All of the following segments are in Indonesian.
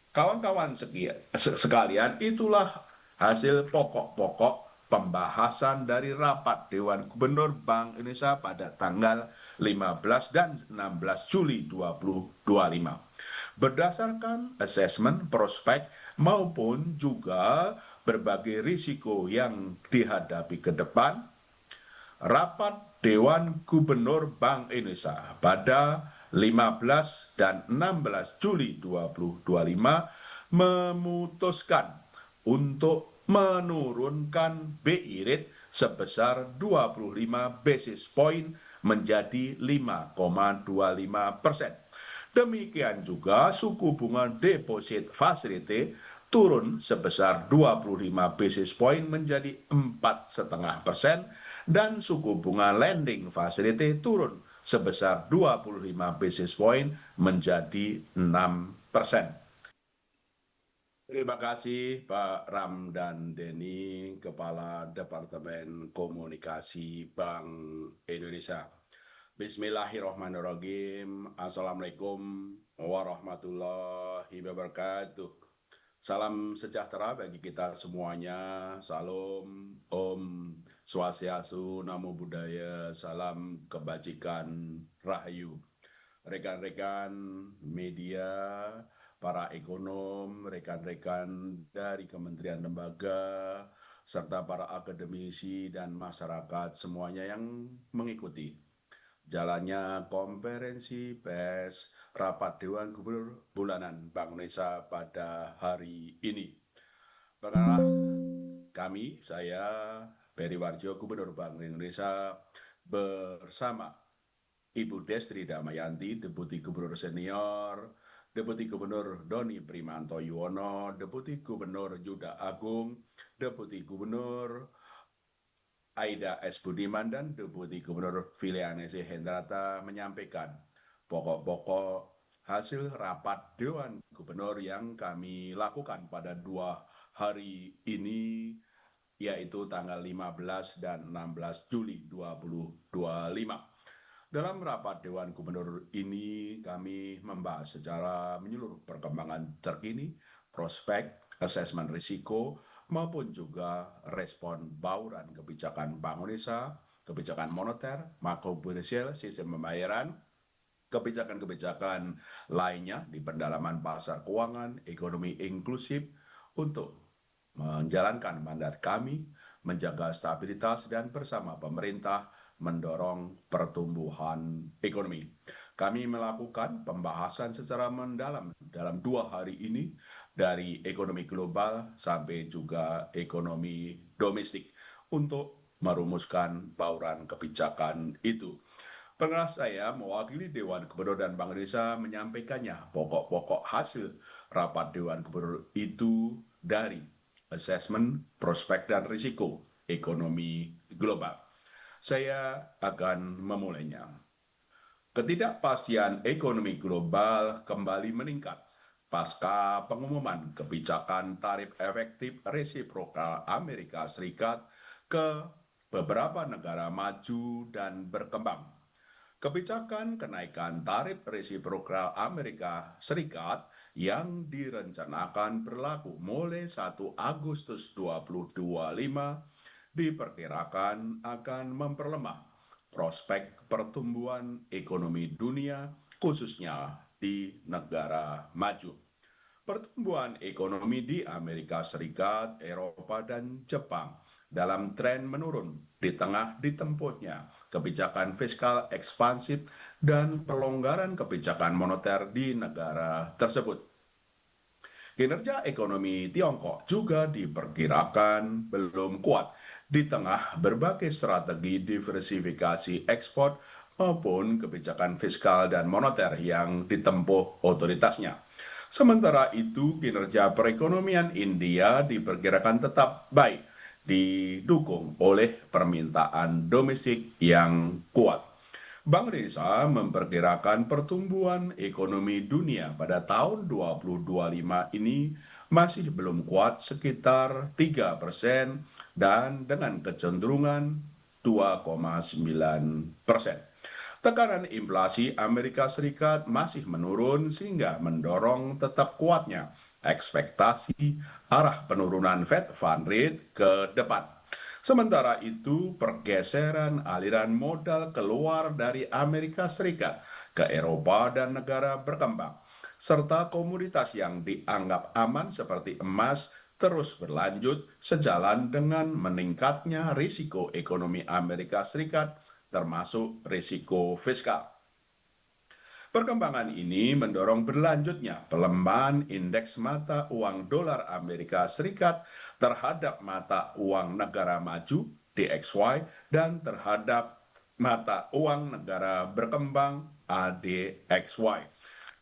Kawan-kawan sekalian, itulah hasil pokok-pokok pembahasan dari rapat Dewan Gubernur Bank Indonesia pada tanggal 15 dan 16 Juli 2025. Berdasarkan asesmen prospek maupun juga berbagai risiko yang dihadapi ke depan, rapat Dewan Gubernur Bank Indonesia pada 15 dan 16 Juli 2025 memutuskan untuk menurunkan BI rate sebesar 25 basis point menjadi 5,25%. Demikian juga suku bunga deposit facility turun sebesar 25 basis point menjadi 4,5% dan suku bunga lending facility turun sebesar 25 basis point menjadi 6%. Terima kasih Pak Ram dan Denny, Kepala Departemen Komunikasi Bank Indonesia. Bismillahirrahmanirrahim. Assalamualaikum warahmatullahi wabarakatuh. Salam sejahtera bagi kita semuanya. Salam Om Swastiastu, Namo Buddhaya, salam kebajikan, Rahayu. Rekan-rekan media, para ekonom, rekan-rekan dari kementerian lembaga, serta para akademisi dan masyarakat semuanya yang mengikuti jalannya konferensi pers rapat Dewan Gubernur Bulanan Bank Indonesia pada hari ini. Perkenalkan saya Peri Warjo, Gubernur Bank Indonesia, bersama Ibu Destri Damayanti, Deputi Gubernur Senior, Deputi Gubernur Doni Primanto Yuwono, Deputi Gubernur Yuda Agung, Deputi Gubernur Aida S. Budiman, dan Deputi Gubernur Filianesi Hendrata menyampaikan pokok-pokok hasil rapat Dewan Gubernur yang kami lakukan pada 2 hari ini, yaitu tanggal 15 dan 16 Juli 2025. Dalam rapat Dewan Gubernur ini, kami membahas secara menyeluruh perkembangan terkini, prospek, asesmen risiko, maupun juga respon bauran kebijakan Bank Indonesia, kebijakan moneter, makroprudensial, sistem pembayaran, kebijakan-kebijakan lainnya di pendalaman pasar keuangan, ekonomi inklusif untuk menjalankan mandat kami, menjaga stabilitas dan bersama pemerintah mendorong pertumbuhan ekonomi. Kami melakukan pembahasan secara mendalam dalam 2 hari ini dari ekonomi global sampai juga ekonomi domestik untuk merumuskan bauran kebijakan itu. Pernah saya mewakili Dewan Gubernur dan Bank Indonesia menyampaikannya pokok-pokok hasil rapat Dewan Gubernur itu dari asesmen prospek dan risiko ekonomi global. Saya akan memulainya. Ketidakpastian ekonomi global kembali meningkat pasca pengumuman kebijakan tarif efektif resiprokal Amerika Serikat ke beberapa negara maju dan berkembang. Kebijakan kenaikan tarif resiprokal Amerika Serikat yang direncanakan berlaku mulai 1 Agustus 2025 diperkirakan akan memperlemah prospek pertumbuhan ekonomi dunia, khususnya di negara maju. Pertumbuhan ekonomi di Amerika Serikat, Eropa, dan Jepang dalam tren menurun di tengah ditempuhnya kebijakan fiskal ekspansif dan pelonggaran kebijakan moneter di negara tersebut. Kinerja ekonomi Tiongkok juga diperkirakan belum kuat di tengah berbagai strategi diversifikasi ekspor maupun kebijakan fiskal dan moneter yang ditempuh otoritasnya. Sementara itu, kinerja perekonomian India diperkirakan tetap baik, didukung oleh permintaan domestik yang kuat. Bank Indonesia memperkirakan pertumbuhan ekonomi dunia pada tahun 2025 ini masih belum kuat, sekitar 3% dan dengan kecenderungan 2,9%. Tekanan inflasi Amerika Serikat masih menurun sehingga mendorong tetap kuatnya ekspektasi arah penurunan Fed Fund Rate ke depan. Sementara itu, pergeseran aliran modal keluar dari Amerika Serikat ke Eropa dan negara berkembang, serta komoditas yang dianggap aman seperti emas terus berlanjut sejalan dengan meningkatnya risiko ekonomi Amerika Serikat, termasuk risiko fiskal. Perkembangan ini mendorong berlanjutnya pelemahan indeks mata uang dolar Amerika Serikat terhadap mata uang negara maju DXY dan terhadap mata uang negara berkembang ADXY.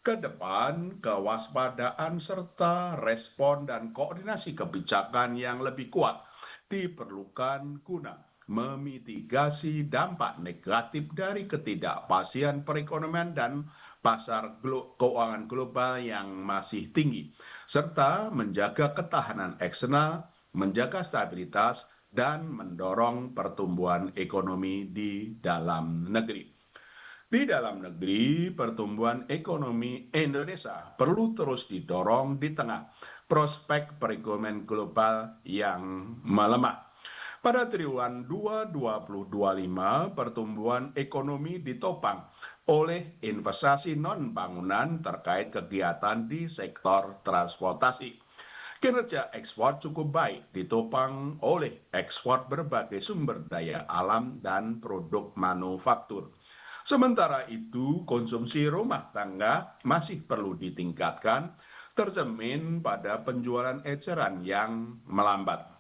Ke depan, kewaspadaan serta respon dan koordinasi kebijakan yang lebih kuat diperlukan guna memitigasi dampak negatif dari ketidakpastian perekonomian dan pasar keuangan global yang masih tinggi, serta menjaga ketahanan eksternal, menjaga stabilitas, dan mendorong pertumbuhan ekonomi di dalam negeri. Di dalam negeri, pertumbuhan ekonomi Indonesia perlu terus didorong di tengah prospek perekonomian global yang melemah. Pada triwulan 2 2025, pertumbuhan ekonomi ditopang oleh investasi non-bangunan terkait kegiatan di sektor transportasi. Kinerja ekspor cukup baik, ditopang oleh ekspor berbagai sumber daya alam dan produk manufaktur. Sementara itu, konsumsi rumah tangga masih perlu ditingkatkan, tercermin pada penjualan eceran yang melambat.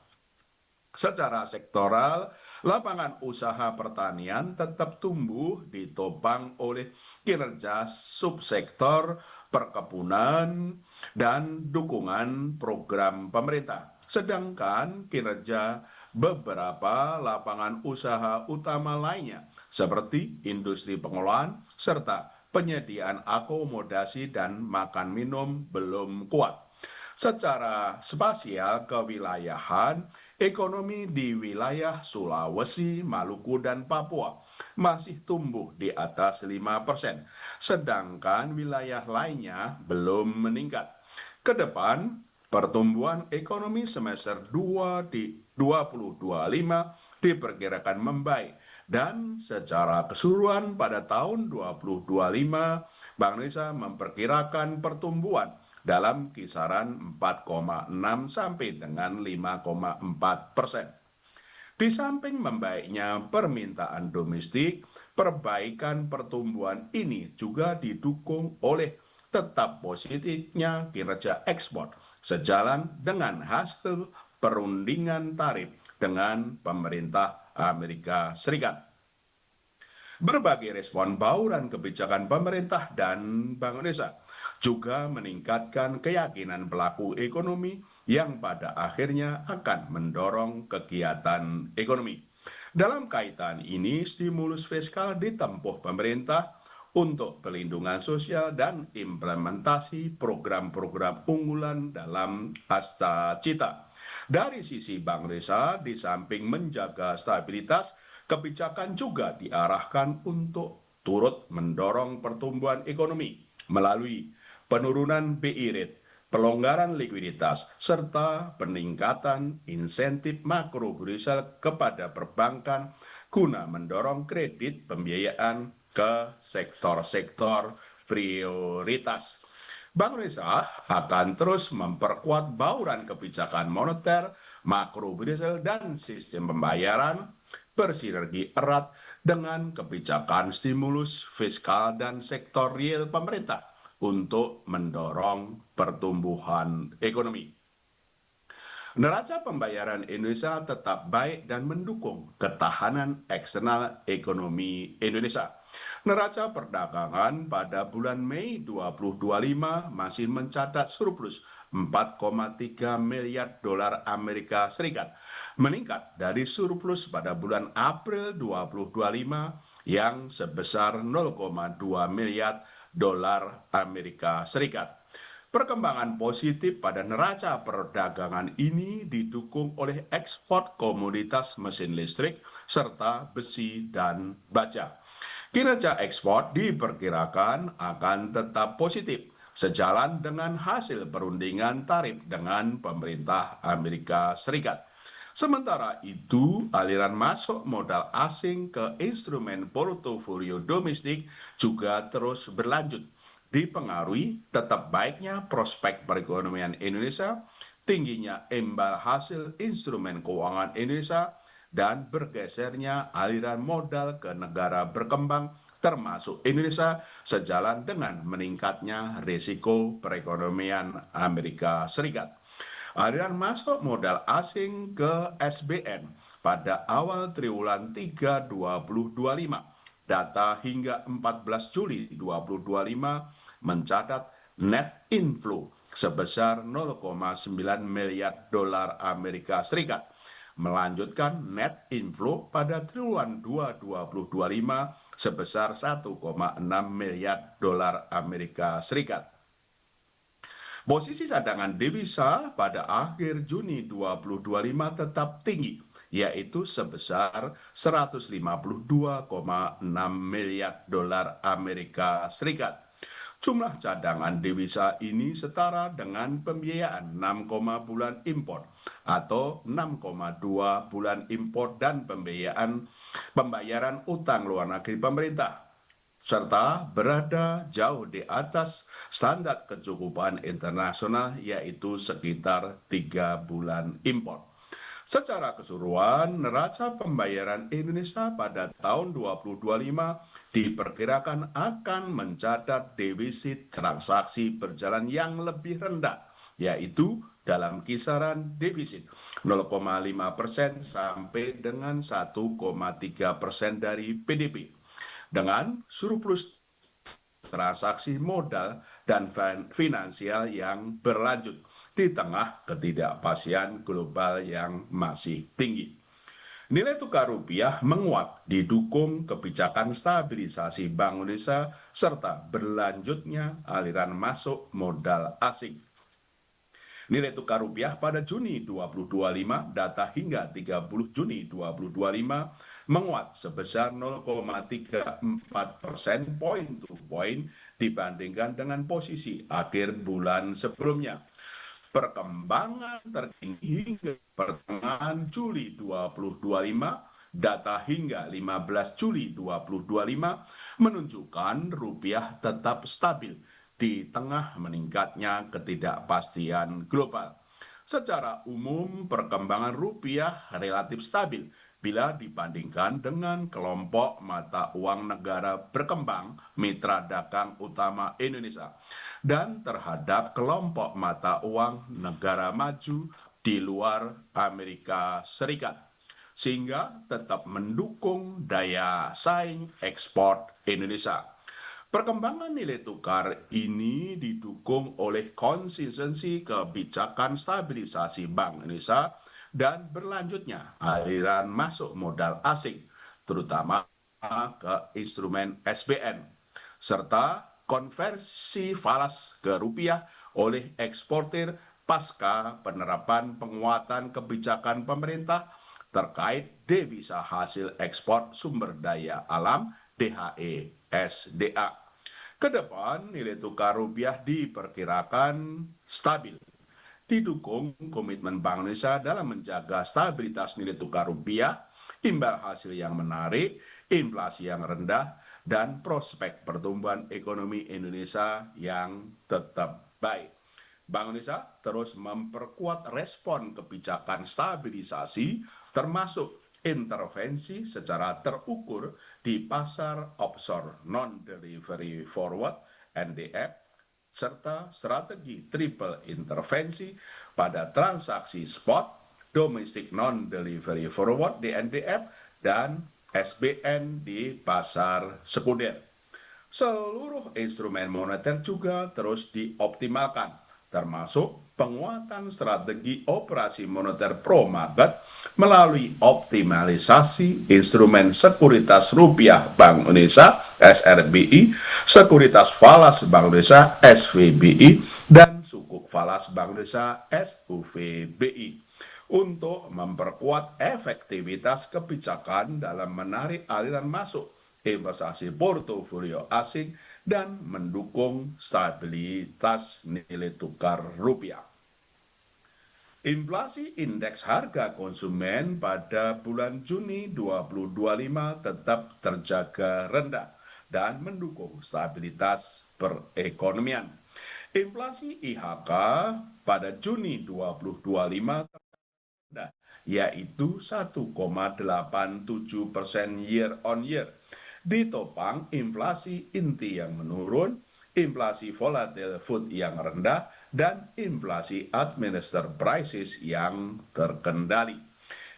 Secara sektoral, lapangan usaha pertanian tetap tumbuh ditopang oleh kinerja subsektor perkebunan dan dukungan program pemerintah. Sedangkan kinerja beberapa lapangan usaha utama lainnya seperti industri pengolahan serta penyediaan akomodasi dan makan minum belum kuat. Secara spasial kewilayahan, ekonomi di wilayah Sulawesi, Maluku, dan Papua masih tumbuh di atas 5%, sedangkan wilayah lainnya belum meningkat. Ke depan, pertumbuhan ekonomi semester 2 di 2025 diperkirakan membaik dan secara keseluruhan pada tahun 2025 Bank Indonesia memperkirakan pertumbuhan dalam kisaran 4,6 sampai dengan 5,4%. Di samping membaiknya permintaan domestik, perbaikan pertumbuhan ini juga didukung oleh tetap positifnya kinerja ekspor sejalan dengan hasil perundingan tarif dengan pemerintah Amerika Serikat. Berbagai respon bauran kebijakan pemerintah dan Bank Indonesia juga meningkatkan keyakinan pelaku ekonomi yang pada akhirnya akan mendorong kegiatan ekonomi. Dalam kaitan ini, stimulus fiskal ditempuh pemerintah untuk pelindungan sosial dan implementasi program-program unggulan dalam Asta Cita. Dari sisi Bank Indonesia, di samping menjaga stabilitas, kebijakan juga diarahkan untuk turut mendorong pertumbuhan ekonomi melalui penurunan BI rate, pelonggaran likuiditas, serta peningkatan insentif makroprudensial kepada perbankan guna mendorong kredit pembiayaan ke sektor-sektor prioritas. Bank Indonesia akan terus memperkuat bauran kebijakan moneter, makroprudensial, dan sistem pembayaran bersinergi erat dengan kebijakan stimulus fiskal dan sektor real pemerintah untuk mendorong pertumbuhan ekonomi. Neraca pembayaran Indonesia tetap baik dan mendukung ketahanan eksternal ekonomi Indonesia. Neraca perdagangan pada bulan Mei 2025 masih mencatat surplus 4,3 miliar dolar Amerika Serikat, meningkat dari surplus pada bulan April 2025 yang sebesar 0,2 miliar dolar Amerika Serikat. Perkembangan positif pada neraca perdagangan ini didukung oleh ekspor komoditas mesin listrik serta besi dan baja. Kinerja ekspor diperkirakan akan tetap positif sejalan dengan hasil perundingan tarif dengan pemerintah Amerika Serikat. Sementara itu, aliran masuk modal asing ke instrumen portofolio domestik juga terus berlanjut, dipengaruhi tetap baiknya prospek perekonomian Indonesia, tingginya imbal hasil instrumen keuangan Indonesia, dan bergesernya aliran modal ke negara berkembang termasuk Indonesia sejalan dengan meningkatnya risiko perekonomian Amerika Serikat. Aliran masuk modal asing ke SBN pada awal triwulan 3 2025. Data hingga 14 Juli 2025 mencatat net inflow sebesar 0,9 miliar dolar Amerika Serikat, melanjutkan net inflow pada triwulan 2 2025 sebesar 1,6 miliar dolar Amerika Serikat. Posisi cadangan devisa pada akhir Juni 2025 tetap tinggi, yaitu sebesar 152,6 miliar dolar Amerika Serikat. Jumlah cadangan devisa ini setara dengan pembiayaan 6, bulan impor atau 6,2 bulan impor dan pembayaran utang luar negeri pemerintah, serta berada jauh di atas standar kecukupan internasional, yaitu sekitar 3 bulan impor. Secara keseluruhan, neraca pembayaran Indonesia pada tahun 2025 diperkirakan akan mencatat defisit transaksi berjalan yang lebih rendah, yaitu dalam kisaran defisit 0,5% sampai dengan 1,3% dari PDB, dengan surplus transaksi modal dan finansial yang berlanjut di tengah ketidakpastian global yang masih tinggi. Nilai tukar rupiah menguat didukung kebijakan stabilisasi Bank Indonesia serta berlanjutnya aliran masuk modal asing. Nilai tukar rupiah pada Juni 2025, data hingga 30 Juni 2025, menguat sebesar 0,34% point to point dibandingkan dengan posisi akhir bulan sebelumnya. Perkembangan terkini hingga pertengahan Juli 2025, data hingga 15 Juli 2025 menunjukkan rupiah tetap stabil di tengah meningkatnya ketidakpastian global. Secara umum, perkembangan rupiah relatif stabil bila dibandingkan dengan kelompok mata uang negara berkembang mitra dagang utama Indonesia dan terhadap kelompok mata uang negara maju di luar Amerika Serikat, sehingga tetap mendukung daya saing ekspor Indonesia. Perkembangan nilai tukar ini didukung oleh konsistensi kebijakan stabilisasi Bank Indonesia dan berlanjutnya aliran masuk modal asing, terutama ke instrumen SBN, serta konversi falas ke rupiah oleh eksportir pasca penerapan penguatan kebijakan pemerintah terkait devisa hasil ekspor sumber daya alam DHE SDA. Kedepan nilai tukar rupiah diperkirakan stabil, didukung komitmen Bank Indonesia dalam menjaga stabilitas nilai tukar rupiah, imbal hasil yang menarik, inflasi yang rendah, dan prospek pertumbuhan ekonomi Indonesia yang tetap baik. Bank Indonesia terus memperkuat respon kebijakan stabilisasi, termasuk intervensi secara terukur di pasar offshore non-delivery forward (NDF), serta strategi triple intervensi pada transaksi spot, domestic non-delivery forward (DNDF), dan SBN di pasar sekunder. Seluruh instrumen moneter juga terus dioptimalkan, termasuk penguatan strategi operasi moneter pro-market melalui optimalisasi instrumen sekuritas rupiah Bank Indonesia (SRBI), sekuritas falas Bank Indonesia (SVBI), dan sukuk falas Bank Indonesia (SUVBI), untuk memperkuat efektivitas kebijakan dalam menarik aliran masuk investasi portofolio asing dan mendukung stabilitas nilai tukar rupiah. Inflasi indeks harga konsumen pada bulan Juni 2025 tetap terjaga rendah dan mendukung stabilitas perekonomian. Inflasi IHK pada Juni 2025 rendah, yaitu 1,87% year on year. Ditopang inflasi inti yang menurun, inflasi volatile food yang rendah, dan inflasi administered prices yang terkendali.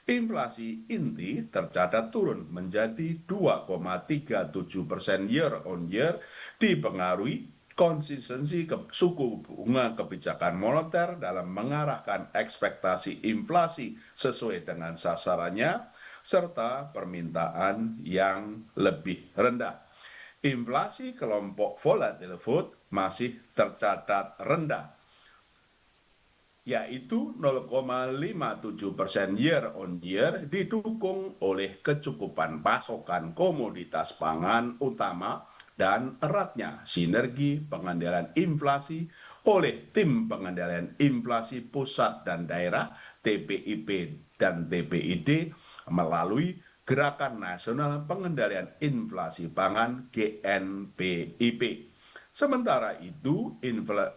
Inflasi inti tercatat turun menjadi 2,37% year on year, dipengaruhi konsistensi suku bunga kebijakan moneter dalam mengarahkan ekspektasi inflasi sesuai dengan sasarannya, serta permintaan yang lebih rendah. Inflasi kelompok volatile food masih tercatat rendah, yaitu 0,57% year on year, didukung oleh kecukupan pasokan komoditas pangan utama dan eratnya sinergi pengendalian inflasi oleh tim pengendalian inflasi pusat dan daerah TPIP dan TPID melalui Gerakan Nasional Pengendalian Inflasi Pangan GNPIP. Sementara itu,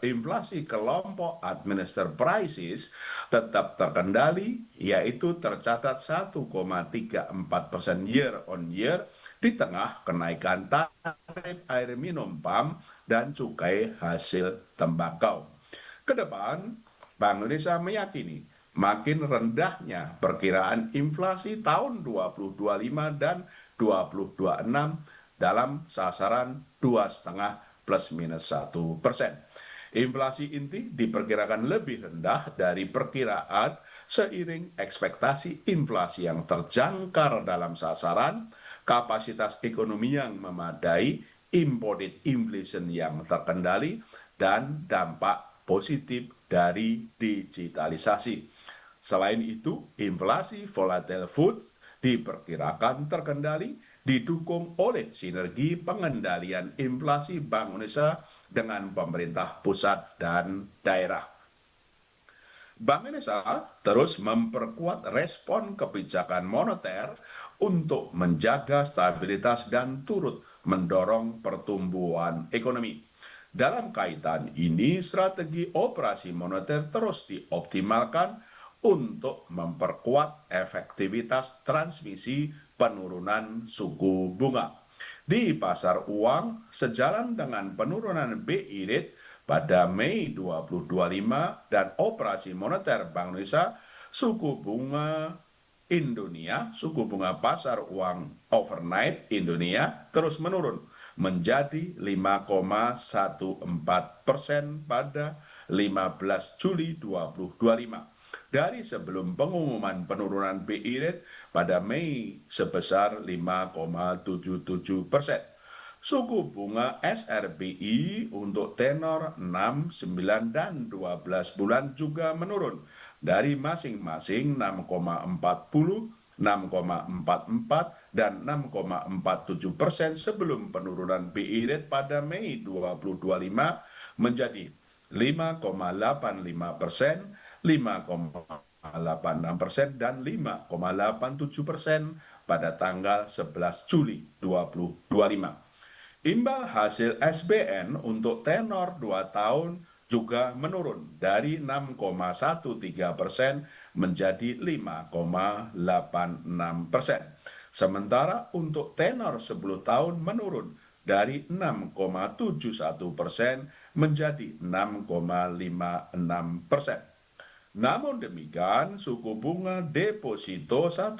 inflasi kelompok administered prices tetap terkendali, yaitu tercatat 1,34% year on year di tengah kenaikan tarif air minum PAM dan cukai hasil tembakau. Kedepan, Bank Indonesia meyakini makin rendahnya perkiraan inflasi tahun 2025 dan 2026 dalam sasaran 2,5 plus minus 1%. Inflasi inti diperkirakan lebih rendah dari perkiraan seiring ekspektasi inflasi yang terjangkar dalam sasaran, kapasitas ekonomi yang memadai, imported inflation yang terkendali, dan dampak positif dari digitalisasi. Selain itu, inflasi volatile food diperkirakan terkendali, didukung oleh sinergi pengendalian inflasi Bank Indonesia dengan pemerintah pusat dan daerah. Bank Indonesia terus memperkuat respon kebijakan moneter untuk menjaga stabilitas dan turut mendorong pertumbuhan ekonomi. Dalam kaitan ini, strategi operasi moneter terus dioptimalkan untuk memperkuat efektivitas transmisi penurunan suku bunga. Di pasar uang, sejalan dengan penurunan BI rate pada Mei 2025 dan operasi moneter Bank Indonesia, suku bunga pasar uang overnight Indonesia terus menurun menjadi 5,14% pada 15 Juli 2025. Dari sebelum pengumuman penurunan BI rate pada Mei sebesar 5,77%. Suku bunga SRBI untuk tenor 6, 9, dan 12 bulan juga menurun dari masing-masing 6,40, 6,44, dan 6,47% sebelum penurunan BI rate pada Mei 2025 menjadi 5,85%, 5,86%, dan 5,87% pada tanggal 11 Juli 2025. Imbal hasil SBN untuk tenor 2 tahun juga menurun dari 6,13% menjadi 5,86%. Sementara untuk tenor 10 tahun menurun dari 6,71% menjadi 6,56%. Namun demikian, suku bunga deposito 1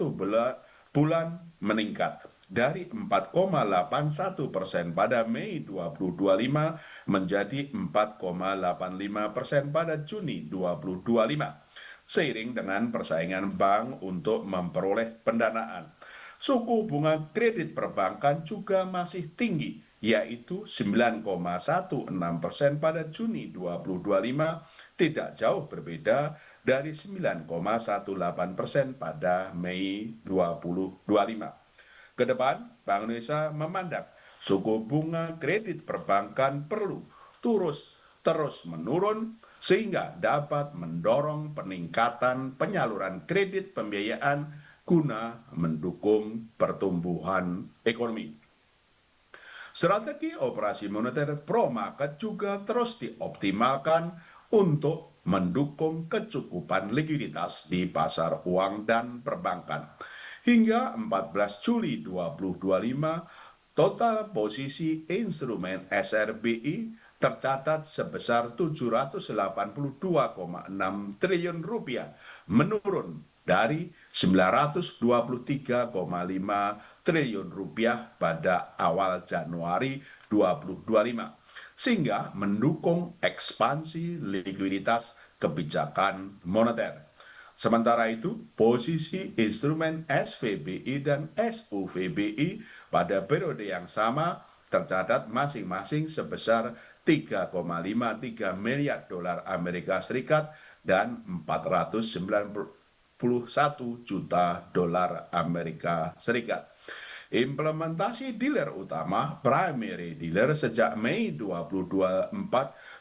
bulan meningkat dari 4,81% pada Mei 2025 menjadi 4,85% pada Juni 2025. Seiring dengan persaingan bank untuk memperoleh pendanaan, suku bunga kredit perbankan juga masih tinggi, yaitu 9,16% pada Juni 2025, tidak jauh berbeda dari 9,18% pada Mei 2025. Kedepan, Bank Indonesia memandang suku bunga kredit perbankan perlu terus menurun sehingga dapat mendorong peningkatan penyaluran kredit pembiayaan guna mendukung pertumbuhan ekonomi. Strategi operasi moneter pro market juga terus dioptimalkan untuk mendukung kecukupan likuiditas di pasar uang dan perbankan. Hingga 14 Juli 2025, total posisi instrumen SRBI tercatat sebesar 782,6 triliun rupiah, menurun dari 923,5 triliun rupiah pada awal Januari 2025, sehingga mendukung ekspansi likuiditas kebijakan moneter. Sementara itu, posisi instrumen SVBI dan SUVBI pada periode yang sama tercatat masing-masing sebesar 3,53 miliar dolar Amerika Serikat dan 491 juta dolar Amerika Serikat. Implementasi dealer utama primary dealer sejak Mei 2024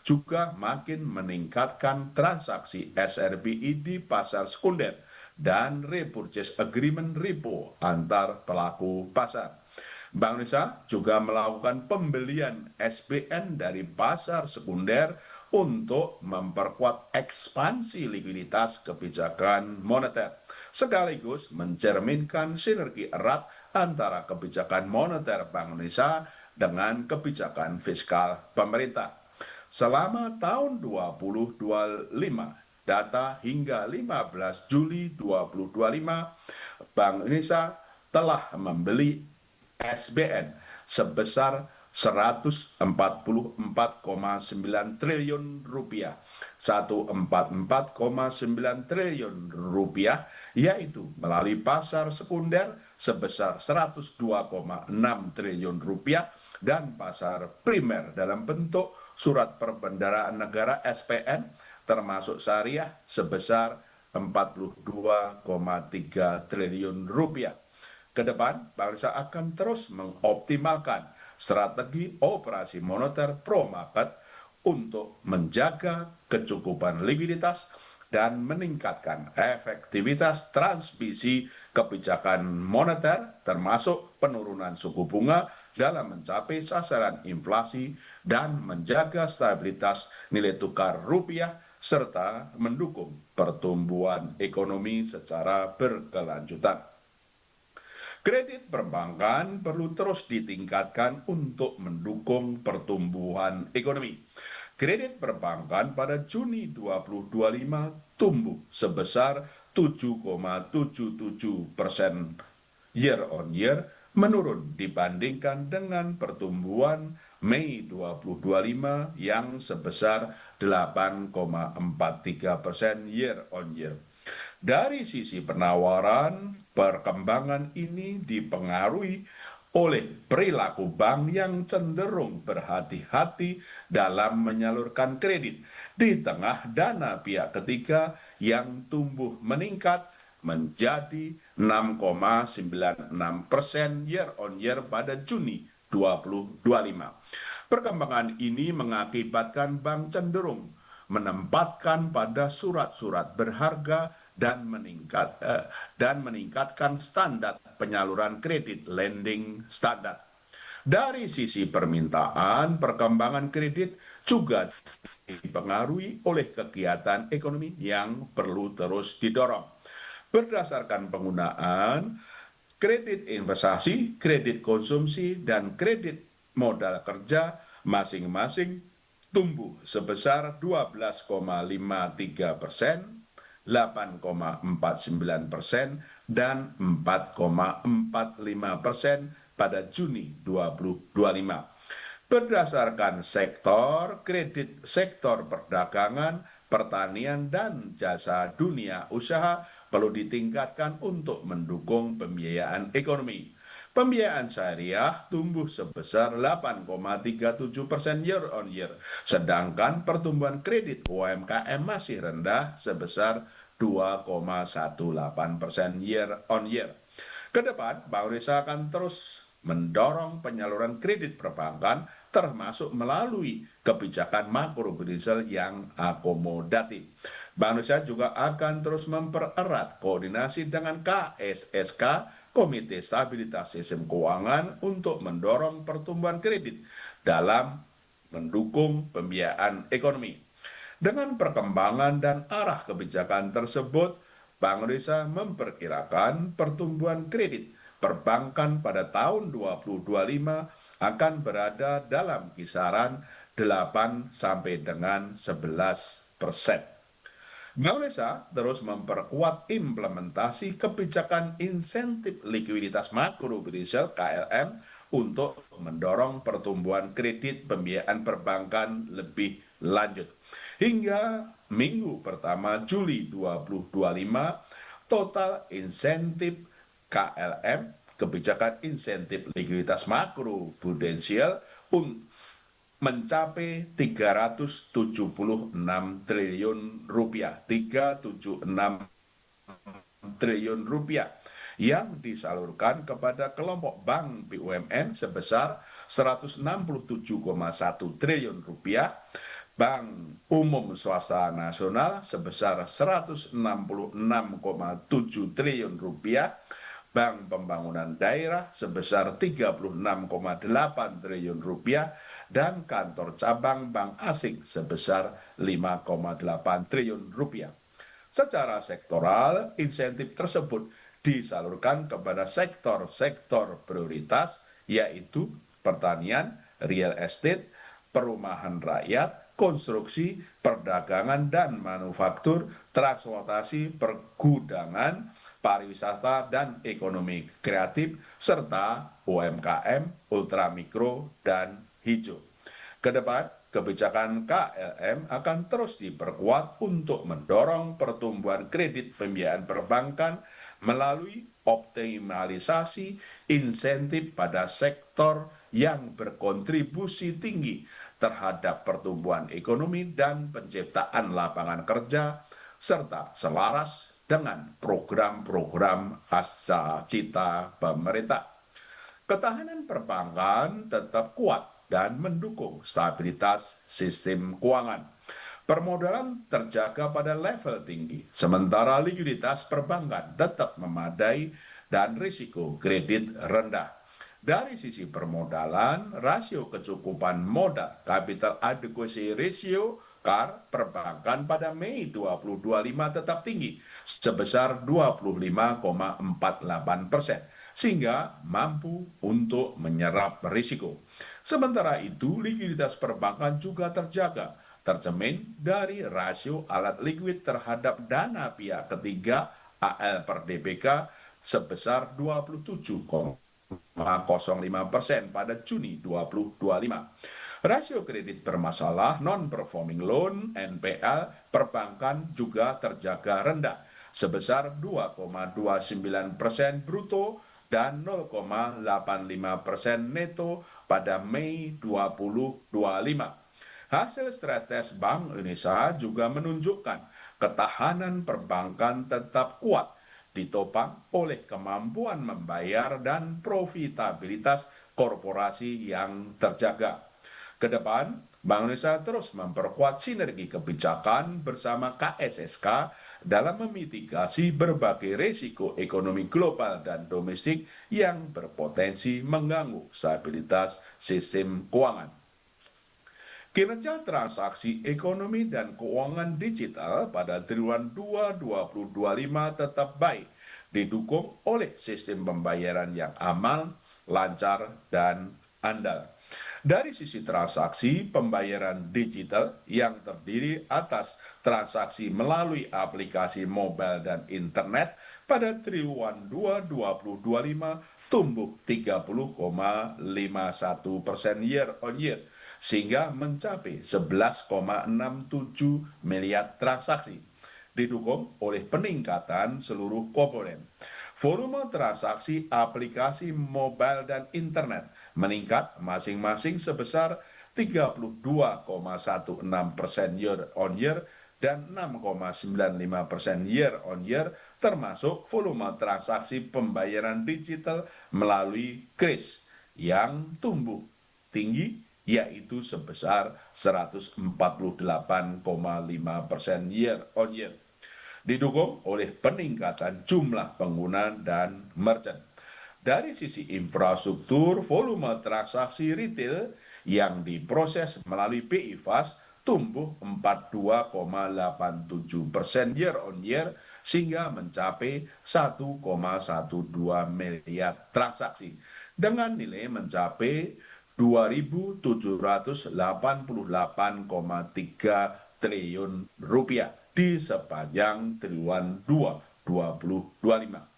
juga makin meningkatkan transaksi SRBI di pasar sekunder dan repurchase agreement repo antar pelaku pasar. Bank Indonesia juga melakukan pembelian SBN dari pasar sekunder untuk memperkuat ekspansi likuiditas kebijakan moneter, sekaligus mencerminkan sinergi erat antara kebijakan moneter Bank Indonesia dengan kebijakan fiskal pemerintah. Selama tahun 2025, data hingga 15 Juli 2025, Bank Indonesia telah membeli SBN sebesar 144,9 triliun rupiah, 144,9 triliun rupiah, yaitu melalui pasar sekunder sebesar 102,6 triliun rupiah dan pasar primer dalam bentuk surat perbendaharaan negara SPN termasuk syariah sebesar 42,3 triliun rupiah. Kedepan, Bank Indonesia akan terus mengoptimalkan strategi operasi moneter pro market untuk menjaga kecukupan likuiditas dan meningkatkan efektivitas transmisi kebijakan moneter termasuk penurunan suku bunga dalam mencapai sasaran inflasi dan menjaga stabilitas nilai tukar rupiah serta mendukung pertumbuhan ekonomi secara berkelanjutan. Kredit perbankan perlu terus ditingkatkan untuk mendukung pertumbuhan ekonomi. Kredit perbankan pada Juni 2025 tumbuh sebesar 7,77% year on year, menurun dibandingkan dengan pertumbuhan Mei 2025 yang sebesar 8,43% year on year. Dari sisi penawaran, perkembangan ini dipengaruhi oleh perilaku bank yang cenderung berhati-hati dalam menyalurkan kredit di tengah dana pihak ketiga yang tumbuh meningkat menjadi 6,96% year on year pada Juni 2025. Perkembangan ini mengakibatkan bank cenderung menempatkan pada surat-surat berharga dan meningkatkan standar penyaluran kredit lending standar. Dari sisi permintaan, perkembangan kredit juga dipengaruhi oleh kegiatan ekonomi yang perlu terus didorong. Berdasarkan penggunaan kredit investasi, kredit konsumsi, dan kredit modal kerja masing-masing tumbuh sebesar 12,53%, 8,49%, dan 4,45% pada Juni 2025. Berdasarkan sektor, kredit sektor perdagangan, pertanian, dan jasa dunia usaha perlu ditingkatkan untuk mendukung pembiayaan ekonomi. Pembiayaan syariah tumbuh sebesar 8,37% year on year, sedangkan pertumbuhan kredit UMKM masih rendah sebesar 2,18% year on year. Kedepan, Bank Indonesia akan terus mendorong penyaluran kredit perbankan termasuk melalui kebijakan makrobudensial yang akomodatif. Bank Indonesia juga akan terus mempererat koordinasi dengan KSSK, Komite Stabilitas Sistem Keuangan, untuk mendorong pertumbuhan kredit dalam mendukung pembiayaan ekonomi. Dengan perkembangan dan arah kebijakan tersebut, Bank Indonesia memperkirakan pertumbuhan kredit perbankan pada tahun 2025 akan berada dalam kisaran 8 sampai dengan 11%. Bank Indonesia terus memperkuat implementasi kebijakan insentif likuiditas makrobudensial (KLM) untuk mendorong pertumbuhan kredit pembiayaan perbankan lebih lanjut. Hingga minggu pertama Juli 2025, total insentif KLM, kebijakan insentif likuiditas makrobudensial, mencapai 376 triliun rupiah, 376 triliun rupiah yang disalurkan kepada kelompok bank BUMN sebesar 167,1 triliun rupiah, Bank Umum Swasta Nasional sebesar 166,7 triliun rupiah, Bank Pembangunan Daerah sebesar 36,8 triliun rupiah, dan kantor cabang bank asing sebesar 5,8 triliun rupiah. Secara sektoral, insentif tersebut disalurkan kepada sektor-sektor prioritas, yaitu pertanian, real estate, perumahan rakyat, konstruksi, perdagangan dan manufaktur, transportasi, pergudangan, pariwisata dan ekonomi kreatif, serta UMKM, ultramikro, dan hijau. Kedepan, kebijakan KLM akan terus diperkuat untuk mendorong pertumbuhan kredit pembiayaan perbankan melalui optimalisasi insentif pada sektor yang berkontribusi tinggi terhadap pertumbuhan ekonomi dan penciptaan lapangan kerja, serta selaras dengan program-program cita pemerintah. Ketahanan perbankan tetap kuat dan mendukung stabilitas sistem keuangan. Permodalan terjaga pada level tinggi, sementara likuiditas perbankan tetap memadai dan risiko kredit rendah. Dari sisi permodalan, rasio kecukupan modal (capital adequacy ratio) KAR perbankan pada Mei 2025 tetap tinggi sebesar 25,48%, sehingga mampu untuk menyerap risiko. Sementara itu, likuiditas perbankan juga terjaga, tercermin dari rasio alat likuid terhadap dana pihak ketiga (AL per DPK) sebesar 27,05% pada Juni 2025. Rasio kredit bermasalah non-performing loan (NPL) perbankan juga terjaga rendah sebesar 2,29% bruto dan 0,85% neto pada Mei 2025. Hasil stres tes Bank Indonesia juga menunjukkan ketahanan perbankan tetap kuat, ditopang oleh kemampuan membayar dan profitabilitas korporasi yang terjaga. Kedepan, Bank Indonesia terus memperkuat sinergi kebijakan bersama KSSK dalam memitigasi berbagai risiko ekonomi global dan domestik yang berpotensi mengganggu stabilitas sistem keuangan. Kinerja transaksi ekonomi dan keuangan digital pada triwulan 2 2025 tetap baik, didukung oleh sistem pembayaran yang aman, lancar, dan andal. Dari sisi transaksi pembayaran digital yang terdiri atas transaksi melalui aplikasi mobile dan internet pada triwulan 2 2025 tumbuh 30,51% year on year, sehingga mencapai 11,67 miliar transaksi, didukung oleh peningkatan seluruh komponen. Volume transaksi aplikasi mobile dan internet meningkat masing-masing sebesar 32,16% year on year dan 6,95% year on year, termasuk volume transaksi pembayaran digital melalui KRIS yang tumbuh tinggi, yaitu sebesar 148,5% year on year, didukung oleh peningkatan jumlah pengguna dan merchant. Dari sisi infrastruktur, volume transaksi retail yang diproses melalui BI Fast tumbuh 42,87% year on year sehingga mencapai 1,12 miliar transaksi dengan nilai mencapai 2.788,3 triliun rupiah di sepanjang triwulan 2 2025.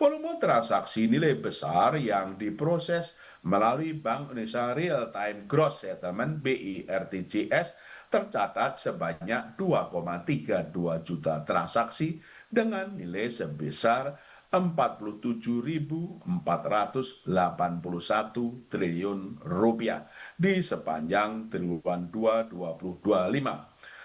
Volume transaksi nilai besar yang diproses melalui Bank Indonesia Real Time Gross Settlement (BIRTGS) tercatat sebanyak 2,32 juta transaksi dengan nilai sebesar 47.481 triliun rupiah di sepanjang triwulan 2 2025.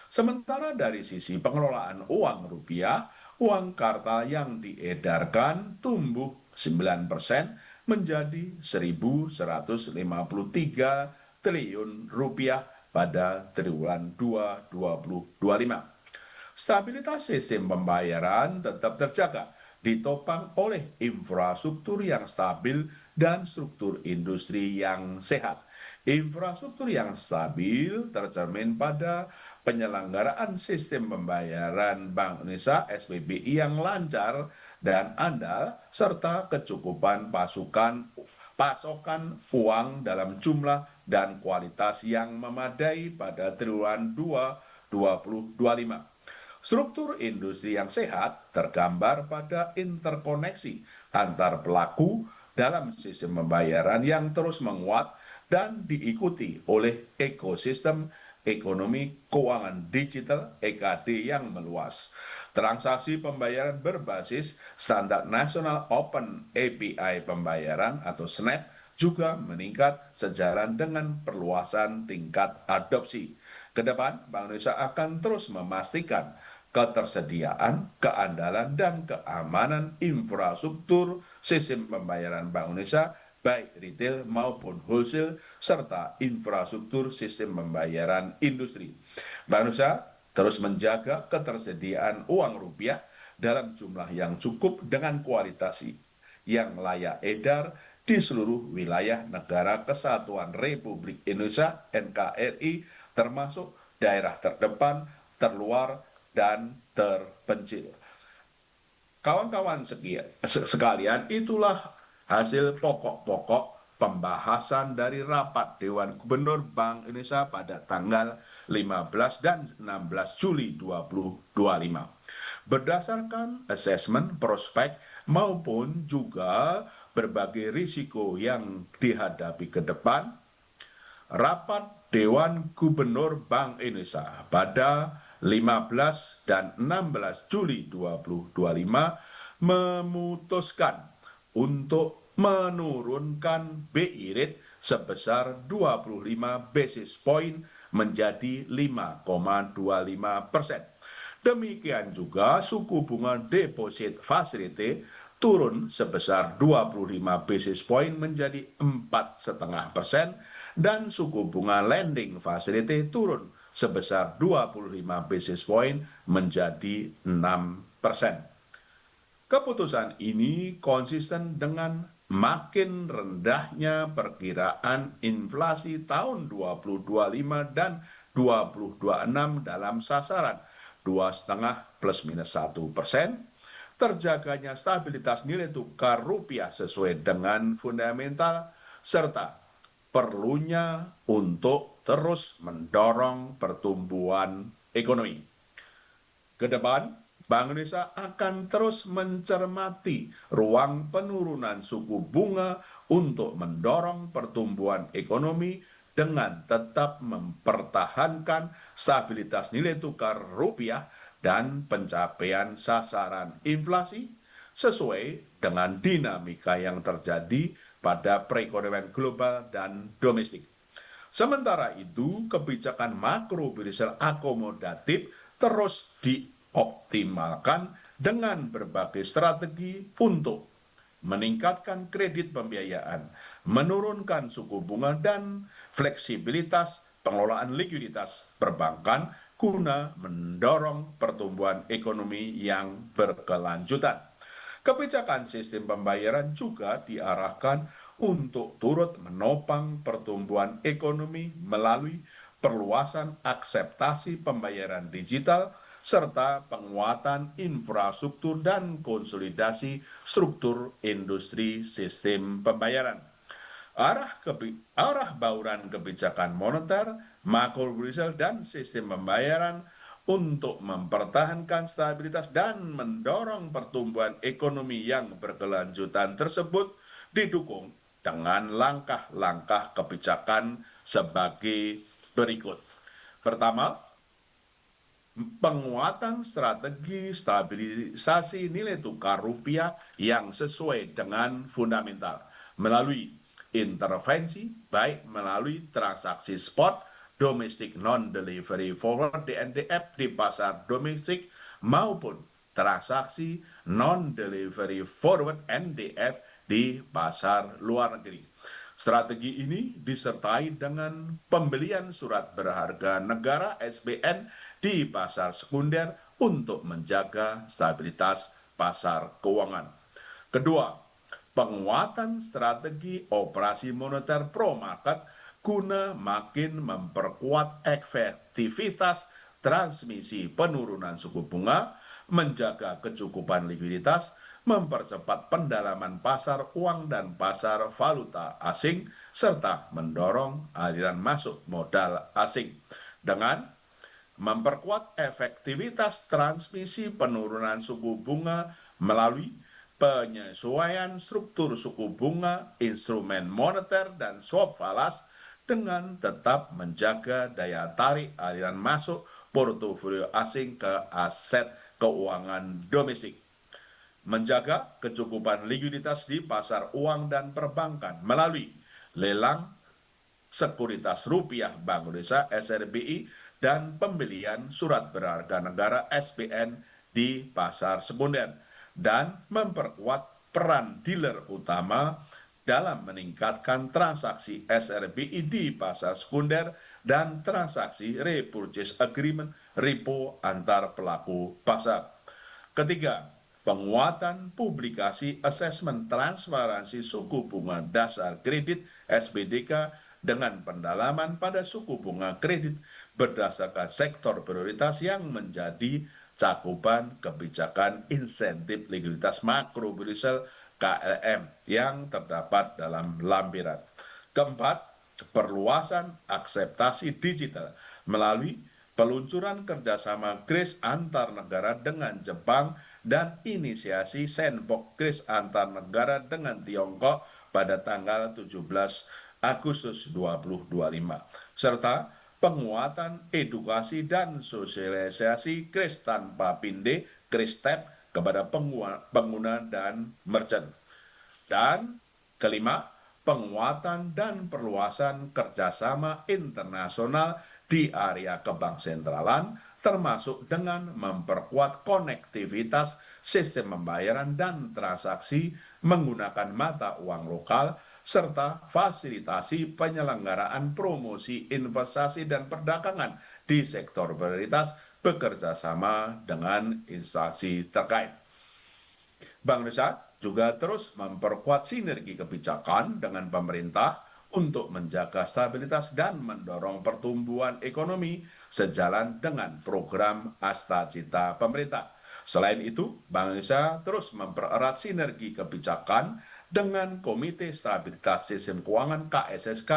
Sementara dari sisi pengelolaan uang rupiah, uang kartal yang diedarkan tumbuh 9% menjadi 1.153 triliun rupiah pada triwulan 2 2025. Stabilitas sistem pembayaran tetap terjaga, ditopang oleh infrastruktur yang stabil dan struktur industri yang sehat. Infrastruktur yang stabil tercermin pada penyelenggaraan sistem pembayaran Bank Indonesia (SPBI) yang lancar dan andal, serta kecukupan pasokan uang dalam jumlah dan kualitas yang memadai pada triwulan 2 2025. Struktur industri yang sehat tergambar pada interkoneksi antar pelaku dalam sistem pembayaran yang terus menguat dan diikuti oleh ekosistem ekonomi keuangan digital (EKD) yang meluas. Transaksi pembayaran berbasis standar nasional Open API pembayaran atau SNAP juga meningkat sejalan dengan perluasan tingkat adopsi. Kedepan, Bank Indonesia akan terus memastikan ketersediaan, keandalan, dan keamanan infrastruktur sistem pembayaran Bank Indonesia baik retail maupun wholesale, serta infrastruktur sistem pembayaran industri. Bank Indonesia terus menjaga ketersediaan uang rupiah dalam jumlah yang cukup dengan kualitas yang layak edar di seluruh wilayah Negara Kesatuan Republik Indonesia (NKRI), termasuk daerah terdepan, terluar, dan terpencil. Kawan-kawan sekalian, itulah hasil pokok-pokok pembahasan dari rapat Dewan Gubernur Bank Indonesia pada tanggal 15 dan 16 Juli 2025. Berdasarkan asesmen prospek maupun juga berbagai risiko yang dihadapi ke depan, rapat Dewan Gubernur Bank Indonesia pada 15 dan 16 Juli 2025 memutuskan untuk menurunkan BI rate sebesar 25 basis point menjadi 5,25%. Demikian juga suku bunga deposit facility turun sebesar 25 basis point menjadi 4,5% dan suku bunga lending facility turun sebesar 25 basis point menjadi 6%. Keputusan ini konsisten dengan makin rendahnya perkiraan inflasi tahun 2025 dan 2026 dalam sasaran 2,5 plus minus 1%, terjaganya stabilitas nilai tukar rupiah sesuai dengan fundamental, serta perlunya untuk terus mendorong pertumbuhan ekonomi. Kedepan, Bank Indonesia akan terus mencermati ruang penurunan suku bunga untuk mendorong pertumbuhan ekonomi dengan tetap mempertahankan stabilitas nilai tukar rupiah dan pencapaian sasaran inflasi sesuai dengan dinamika yang terjadi pada perekonomian global dan domestik. Sementara itu, kebijakan makrobudensial akomodatif terus dioptimalkan dengan berbagai strategi untuk meningkatkan kredit pembiayaan, menurunkan suku bunga dan fleksibilitas pengelolaan likuiditas perbankan guna mendorong pertumbuhan ekonomi yang berkelanjutan. Kebijakan sistem pembayaran juga diarahkan untuk turut menopang pertumbuhan ekonomi melalui perluasan akseptasi pembayaran digital serta penguatan infrastruktur dan konsolidasi struktur industri sistem pembayaran. Arah bauran kebijakan moneter, makrobudensial, dan sistem pembayaran untuk mempertahankan stabilitas dan mendorong pertumbuhan ekonomi yang berkelanjutan tersebut didukung dengan langkah-langkah kebijakan sebagai berikut. Pertama, penguatan strategi stabilisasi nilai tukar rupiah yang sesuai dengan fundamental melalui intervensi baik melalui transaksi spot domestic non-delivery forward DNDF di pasar domestik maupun transaksi non-delivery forward NDF di pasar luar negeri. Strategi ini disertai dengan pembelian surat berharga negara SBN di pasar sekunder untuk menjaga stabilitas pasar keuangan. Kedua, penguatan strategi operasi moneter pro-market guna makin memperkuat efektivitas transmisi penurunan suku bunga, menjaga kecukupan likuiditas, mempercepat pendalaman pasar uang dan pasar valuta asing, serta mendorong aliran masuk modal asing. Dengan memperkuat efektivitas transmisi penurunan suku bunga melalui penyesuaian struktur suku bunga, instrumen moneter, dan swap falas dengan tetap menjaga daya tarik aliran masuk portofolio asing ke aset keuangan domestik. Menjaga kecukupan likuiditas di pasar uang dan perbankan melalui lelang sekuritas rupiah Bank Indonesia SRBI dan pembelian surat berharga negara SBN di pasar sekunder dan memperkuat peran dealer utama dalam meningkatkan transaksi SRBI di pasar sekunder dan transaksi repurchase agreement repo antar pelaku pasar. Ketiga, penguatan publikasi asesmen transparansi suku bunga dasar kredit SBDK dengan pendalaman pada suku bunga kredit berdasarkan sektor prioritas yang menjadi cakupan kebijakan insentif likuiditas makrobudensial KLM yang terdapat dalam lampiran. Keempat, perluasan akseptasi digital melalui peluncuran kerjasama KRIS antar negara dengan Jepang dan inisiasi sandbox KRIS antar negara dengan Tiongkok pada tanggal 17 Agustus 2025, serta penguatan edukasi dan sosialisasi KRIS tanpa pinde KRIS Tab kepada pengguna dan merchant. Dan kelima, penguatan dan perluasan kerjasama internasional di area kebang sentralan, termasuk dengan memperkuat konektivitas sistem pembayaran dan transaksi menggunakan mata uang lokal, serta fasilitasi penyelenggaraan promosi investasi dan perdagangan di sektor prioritas bekerja sama dengan instansi terkait. Bank Indonesia juga terus memperkuat sinergi kebijakan dengan pemerintah untuk menjaga stabilitas dan mendorong pertumbuhan ekonomi sejalan dengan program Astacita pemerintah. Selain itu, Bank Indonesia terus mempererat sinergi kebijakan dengan Komite Stabilitas Sistem Keuangan KSSK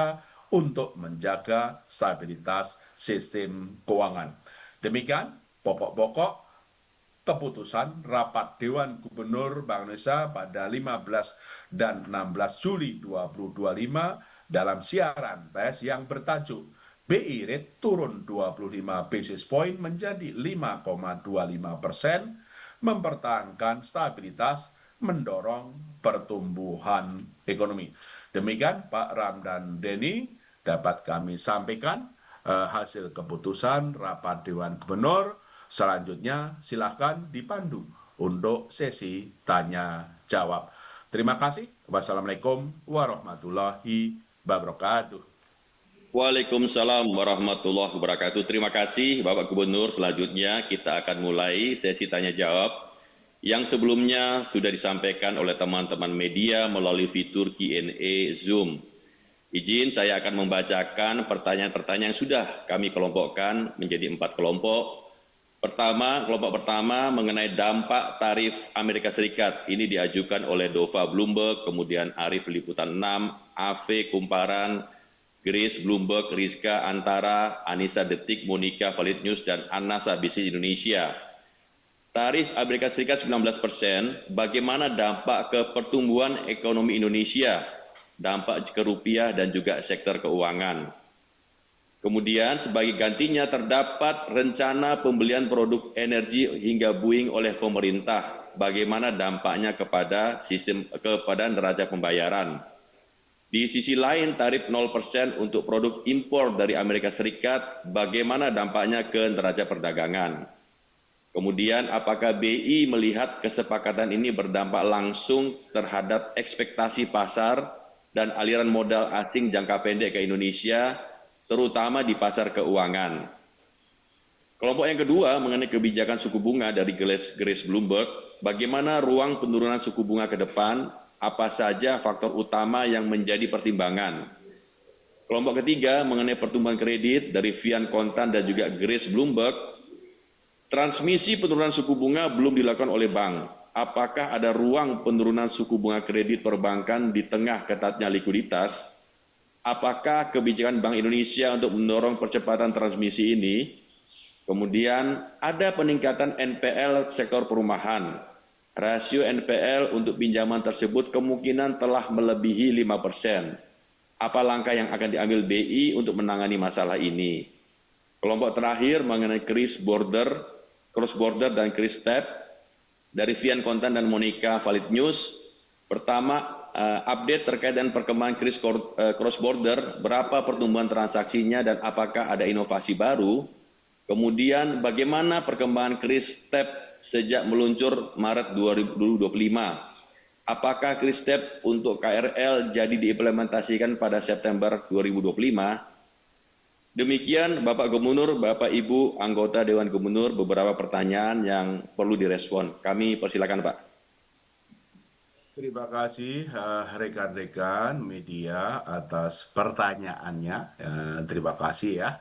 untuk menjaga stabilitas sistem keuangan. Demikian pokok-pokok keputusan rapat Dewan Gubernur Bank Indonesia pada 15 dan 16 Juli 2025 dalam siaran pers yang bertajuk BI Rate turun 25 basis point menjadi 5,25%, mempertahankan stabilitas, mendorong pertumbuhan ekonomi. Demikian Pak Ram dan Denny dapat kami sampaikan hasil keputusan rapat Dewan Gubernur. Selanjutnya silakan dipandu untuk sesi tanya jawab. Terima kasih. Wassalamualaikum warahmatullahi wabarakatuh. Waalaikumsalam warahmatullahi wabarakatuh. Terima kasih Bapak Gubernur. Selanjutnya kita akan mulai sesi tanya jawab yang sebelumnya sudah disampaikan oleh teman-teman media melalui fitur Q&A Zoom. Izin saya akan membacakan pertanyaan-pertanyaan yang sudah kami kelompokkan menjadi 4 kelompok. Kelompok pertama mengenai dampak tarif Amerika Serikat. Ini diajukan oleh Dova Bloomberg, kemudian Arif Liputan 6, AV Kumparan, Grace Bloomberg, Rizka Antara, Anissa Detik, Monica Valid News, dan Anasa Bisnis Indonesia. Tarif Amerika Serikat 19%, bagaimana dampak ke pertumbuhan ekonomi Indonesia, dampak ke rupiah dan juga sektor keuangan. Kemudian sebagai gantinya terdapat rencana pembelian produk energi hingga Boeing oleh pemerintah, bagaimana dampaknya kepada neraca pembayaran. Di sisi lain, tarif 0% untuk produk impor dari Amerika Serikat, bagaimana dampaknya ke neraca perdagangan? Kemudian, apakah BI melihat kesepakatan ini berdampak langsung terhadap ekspektasi pasar dan aliran modal asing jangka pendek ke Indonesia, terutama di pasar keuangan? Kelompok yang kedua mengenai kebijakan suku bunga dari Grace Bloomberg, bagaimana ruang penurunan suku bunga ke depan, apa saja faktor utama yang menjadi pertimbangan. Kelompok ketiga mengenai pertumbuhan kredit dari Vian Kontan dan juga Grace Bloomberg, transmisi penurunan suku bunga belum dilakukan oleh bank. Apakah ada ruang penurunan suku bunga kredit perbankan di tengah ketatnya likuiditas? Apakah kebijakan Bank Indonesia untuk mendorong percepatan transmisi ini? Kemudian ada peningkatan NPL sektor perumahan. Rasio NPL untuk pinjaman tersebut kemungkinan telah melebihi 5%. Apa langkah yang akan diambil BI untuk menangani masalah ini? Kelompok terakhir mengenai cross border dan kris step dari Vian Kontan dan Monica Valid News. Pertama, update terkait dengan perkembangan kris cross border, berapa pertumbuhan transaksinya dan apakah ada inovasi baru? Kemudian bagaimana perkembangan kris step sejak meluncur Maret 2025? Apakah kris step untuk KRL jadi diimplementasikan pada September 2025? Demikian Bapak Gubernur, Bapak Ibu anggota Dewan Gubernur, beberapa pertanyaan yang perlu direspon. Kami persilakan Pak. Terima kasih rekan-rekan media atas pertanyaannya. Terima kasih ya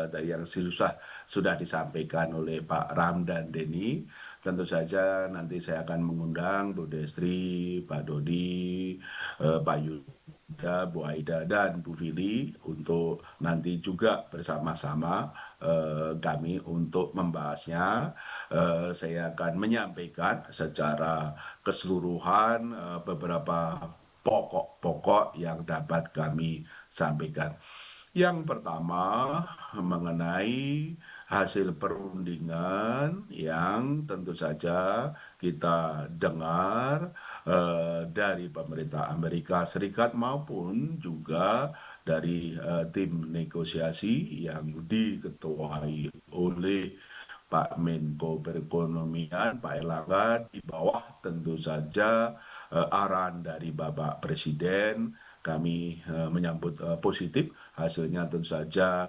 dari yang sudah disampaikan oleh Pak Ram dan Denny. Tentu saja nanti saya akan mengundang Bu Destri, Pak Dodi, Pak Yuda, Bu Aida, dan Bu Fili untuk nanti juga bersama-sama kami untuk membahasnya. Saya akan menyampaikan secara keseluruhan beberapa pokok-pokok yang dapat kami sampaikan. Yang pertama mengenai hasil perundingan yang tentu saja kita dengar dari pemerintah Amerika Serikat maupun juga dari tim negosiasi yang diketuai oleh Pak Menko Perekonomian, Pak Erlangga, di bawah tentu saja arahan dari Bapak Presiden. Kami menyambut positif, hasilnya tentu saja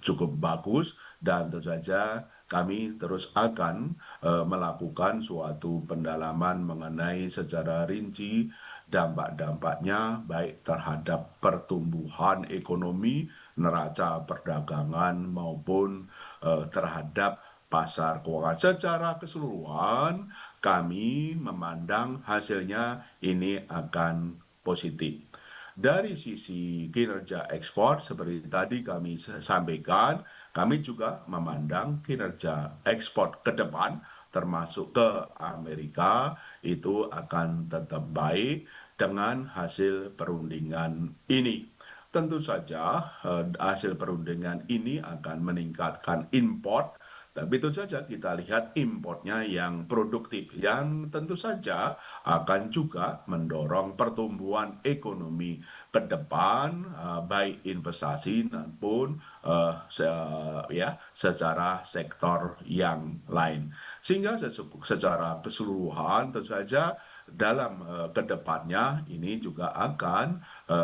cukup bagus, dan tentu saja kami terus akan melakukan suatu pendalaman mengenai secara rinci dampak-dampaknya baik terhadap pertumbuhan ekonomi, neraca perdagangan maupun terhadap pasar keuangan. Secara keseluruhan kami memandang hasilnya ini akan positif. Dari sisi kinerja ekspor, seperti tadi kami sampaikan, kami juga memandang kinerja ekspor ke depan, termasuk ke Amerika, itu akan tetap baik dengan hasil perundingan ini. Tentu saja hasil perundingan ini akan meningkatkan import, tapi itu saja kita lihat importnya yang produktif, yang tentu saja akan juga mendorong pertumbuhan ekonomi ke depan, baik investasi maupun secara sektor yang lain. Sehingga secara keseluruhan tentu saja dalam kedepannya ini juga akan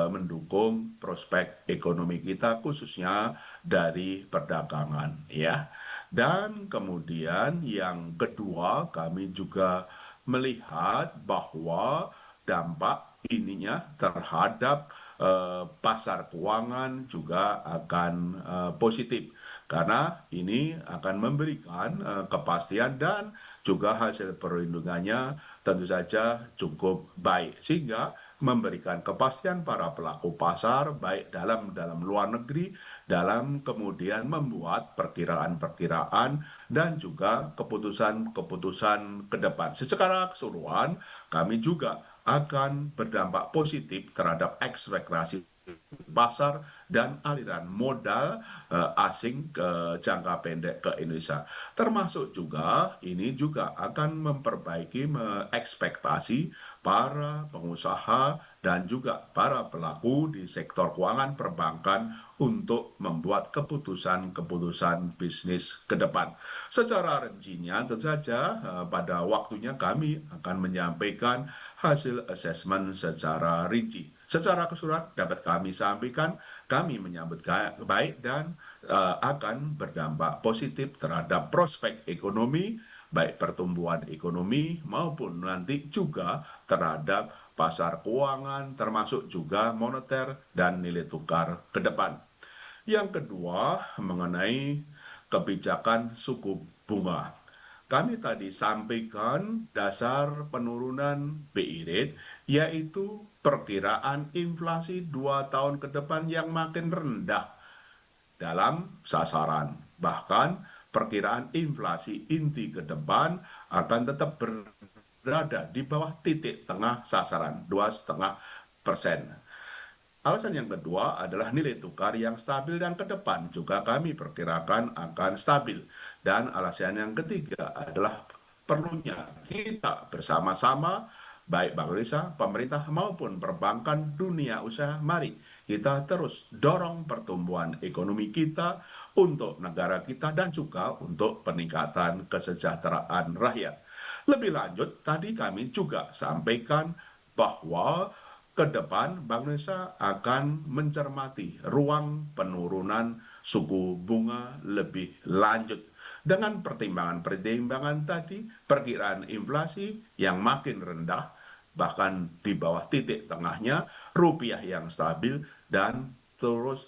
mendukung prospek ekonomi kita khususnya dari perdagangan ya. Dan kemudian yang kedua kami juga melihat bahwa dampak ininya terhadap pasar keuangan juga akan positif karena ini akan memberikan kepastian dan juga hasil perlindungannya tentu saja cukup baik sehingga memberikan kepastian para pelaku pasar baik dalam luar negeri dalam kemudian membuat perkiraan-perkiraan dan juga keputusan-keputusan ke depan. Secara keseluruhan kami juga akan berdampak positif terhadap ekspektasi pasar dan aliran modal asing ke jangka pendek ke Indonesia. Termasuk juga ini juga akan memperbaiki ekspektasi para pengusaha dan juga para pelaku di sektor keuangan perbankan untuk membuat keputusan-keputusan bisnis ke depan. Secara rincinya tentu saja pada waktunya kami akan menyampaikan hasil asesmen secara rinci. Secara keseluruhan dapat kami sampaikan, kami menyambut baik dan akan berdampak positif terhadap prospek ekonomi, baik pertumbuhan ekonomi maupun nanti juga terhadap pasar keuangan, termasuk juga moneter dan nilai tukar ke depan. Yang kedua, mengenai kebijakan suku bunga. Kami tadi sampaikan dasar penurunan BI rate, yaitu perkiraan inflasi 2 tahun ke depan yang makin rendah dalam sasaran. Bahkan perkiraan inflasi inti ke depan akan tetap berada di bawah titik tengah sasaran, 2,5%. Alasan yang kedua adalah nilai tukar yang stabil dan ke depan juga kami perkirakan akan stabil. Dan alasan yang ketiga adalah perlunya kita bersama-sama, baik Bank Indonesia, pemerintah maupun perbankan dunia usaha, mari kita terus dorong pertumbuhan ekonomi kita untuk negara kita dan juga untuk peningkatan kesejahteraan rakyat. Lebih lanjut, tadi kami juga sampaikan bahwa ke depan Bank Indonesia akan mencermati ruang penurunan suku bunga lebih lanjut dengan pertimbangan-pertimbangan tadi, perkiraan inflasi yang makin rendah bahkan di bawah titik tengahnya, rupiah yang stabil dan turut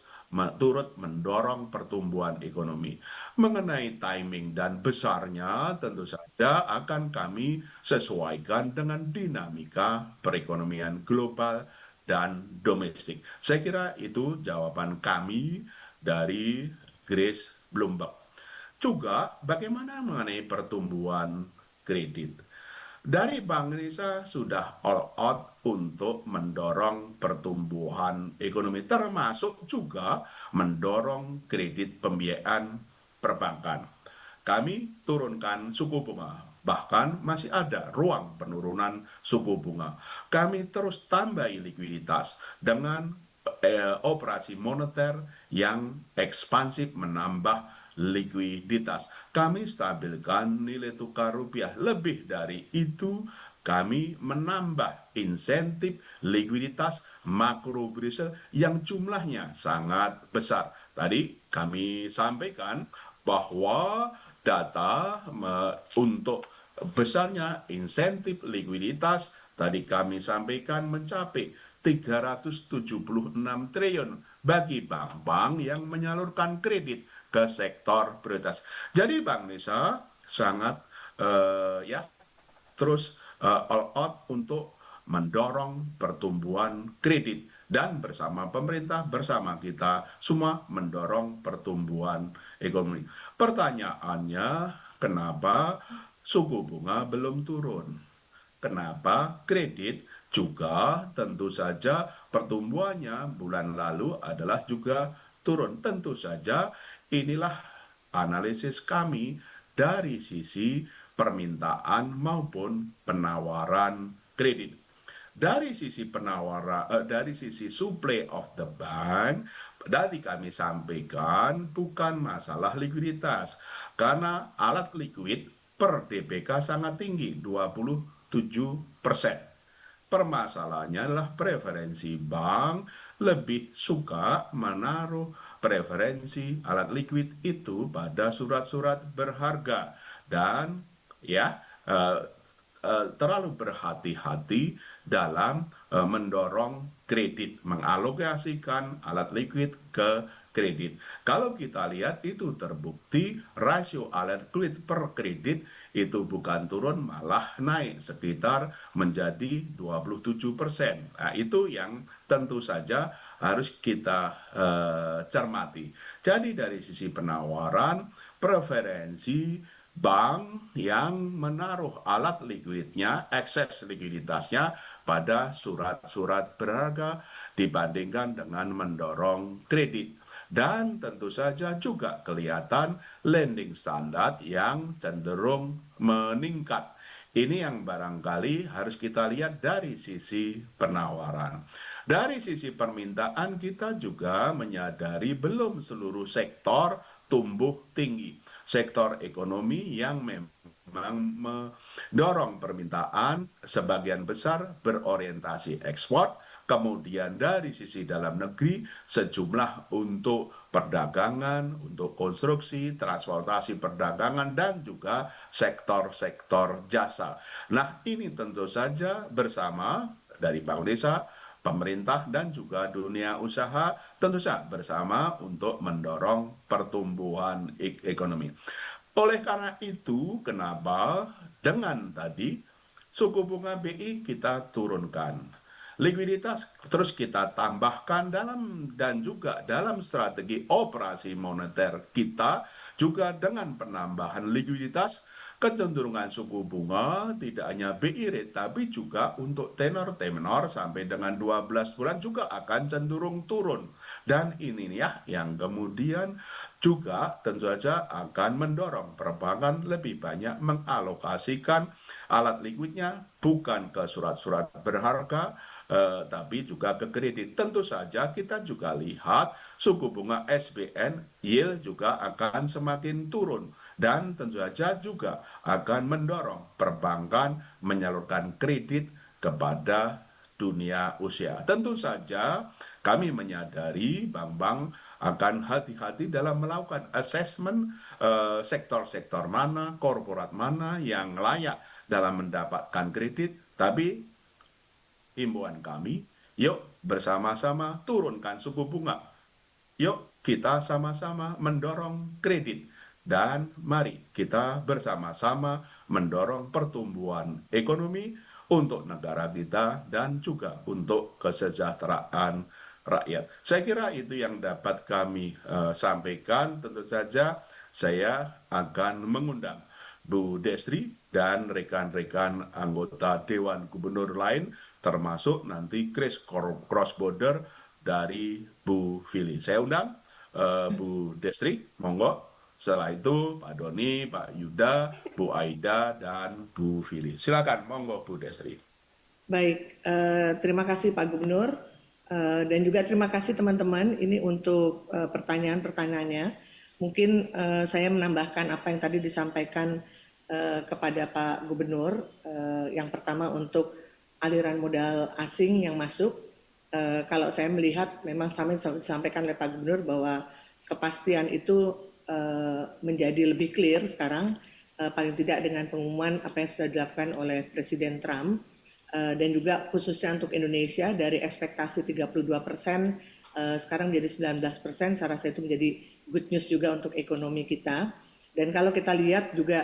mendorong pertumbuhan ekonomi. Mengenai timing dan besarnya tentu saja akan kami sesuaikan dengan dinamika perekonomian global dan domestik. Saya kira itu jawaban kami dari Grace Bloomberg. Juga bagaimana mengenai pertumbuhan kredit? Dari Bank Indonesia sudah all out untuk mendorong pertumbuhan ekonomi, termasuk juga mendorong kredit pembiayaan perbankan. Kami turunkan suku bunga, bahkan masih ada ruang penurunan suku bunga. Kami terus tambahi likuiditas dengan operasi moneter yang ekspansif menambah likuiditas. Kami stabilkan nilai tukar rupiah. Lebih dari itu, kami menambah insentif likuiditas makro Brussel yang jumlahnya sangat besar. Tadi kami sampaikan bahwa data untuk besarnya insentif likuiditas tadi kami sampaikan mencapai 376 triliun bagi bank-bank yang menyalurkan kredit ke sektor prioritas. Jadi Bank Indonesia sangat terus all out untuk mendorong pertumbuhan kredit dan bersama pemerintah, bersama kita semua mendorong pertumbuhan ekonomi. Pertanyaannya, kenapa suku bunga belum turun? Kenapa kredit juga tentu saja pertumbuhannya bulan lalu adalah juga turun. Tentu saja inilah analisis kami dari sisi permintaan maupun penawaran kredit. Dari sisi dari sisi supply of the bank, tadi kami sampaikan bukan masalah likuiditas, karena alat likuid per DBK sangat tinggi, 27 Permasalahannya adalah preferensi bank lebih suka menaruh preferensi alat likuid itu pada surat-surat berharga dan ya terlalu berhati-hati dalam mendorong kredit, mengalokasikan alat likuid ke kredit. Kalau kita lihat itu terbukti rasio alat likuid per kredit itu bukan turun malah naik sekitar menjadi 27%. Nah, itu yang tentu saja harus kita cermati. Jadi dari sisi penawaran, preferensi bank yang menaruh alat likuidnya, ekses likuiditasnya pada surat-surat berharga dibandingkan dengan mendorong kredit. Dan tentu saja juga kelihatan lending standar yang cenderung meningkat. Ini yang barangkali harus kita lihat dari sisi penawaran. Dari sisi permintaan kita juga menyadari belum seluruh sektor tumbuh tinggi. Sektor ekonomi yang memang mendorong permintaan sebagian besar berorientasi ekspor, kemudian dari sisi dalam negeri sejumlah untuk perdagangan, untuk konstruksi, transportasi perdagangan, dan juga sektor-sektor jasa. Nah, ini tentu saja bersama dari Bank Indonesia, pemerintah, dan juga dunia usaha tentu saja bersama untuk mendorong pertumbuhan ekonomi. Oleh karena itu, kenapa dengan tadi suku bunga BI kita turunkan, likuiditas terus kita tambahkan dan juga dalam strategi operasi moneter kita juga dengan penambahan likuiditas, kecenderungan suku bunga tidak hanya BI rate tapi juga untuk tenor sampai dengan 12 bulan juga akan cenderung turun. Dan ini ya yang kemudian juga tentu saja akan mendorong perbankan lebih banyak mengalokasikan alat likuidnya bukan ke surat-surat berharga, tapi juga ke kredit. Tentu saja kita juga lihat suku bunga SBN yield juga akan semakin turun dan tentu saja juga akan mendorong perbankan menyalurkan kredit kepada dunia usaha. Tentu saja kami menyadari bank-bank akan hati-hati dalam melakukan assessment sektor-sektor mana, korporat mana yang layak dalam mendapatkan kredit, tapi himbauan kami, yuk bersama-sama turunkan suku bunga. Yuk kita sama-sama mendorong kredit. Dan mari kita bersama-sama mendorong pertumbuhan ekonomi untuk negara kita dan juga untuk kesejahteraan rakyat. Saya kira itu yang dapat kami sampaikan. Tentu saja saya akan mengundang Bu Destri dan rekan-rekan anggota Dewan Gubernur lain, termasuk nanti cross border dari Bu Fili. Saya undang Bu Destri, monggo. Setelah itu Pak Doni, Pak Yuda, Bu Aida, dan Bu Fili. Silakan, monggo Bu Destri. Baik, terima kasih Pak Gubernur dan juga terima kasih teman-teman ini untuk pertanyaan-pertanyaannya. Mungkin saya menambahkan apa yang tadi disampaikan kepada Pak Gubernur. Yang pertama untuk aliran modal asing yang masuk. Kalau saya melihat memang sama disampaikan oleh Pak Gubernur bahwa kepastian itu menjadi lebih clear sekarang, paling tidak dengan pengumuman apa yang sudah dilakukan oleh Presiden Trump. Dan juga khususnya untuk Indonesia dari ekspektasi 32% sekarang menjadi 19%, saya rasa itu menjadi good news juga untuk ekonomi kita. Dan kalau kita lihat juga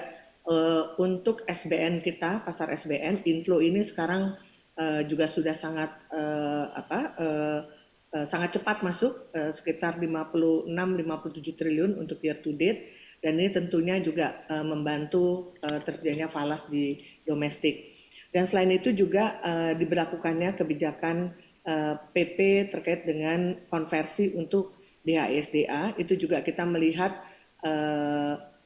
untuk SBN kita, pasar SBN, inflow ini sekarang juga sudah sangat cepat masuk, sekitar 56-57 triliun untuk year to date, dan ini tentunya juga membantu terjadinya falas di domestik. Dan selain itu juga diberlakukannya kebijakan PP terkait dengan konversi untuk DHSDA, itu juga kita melihat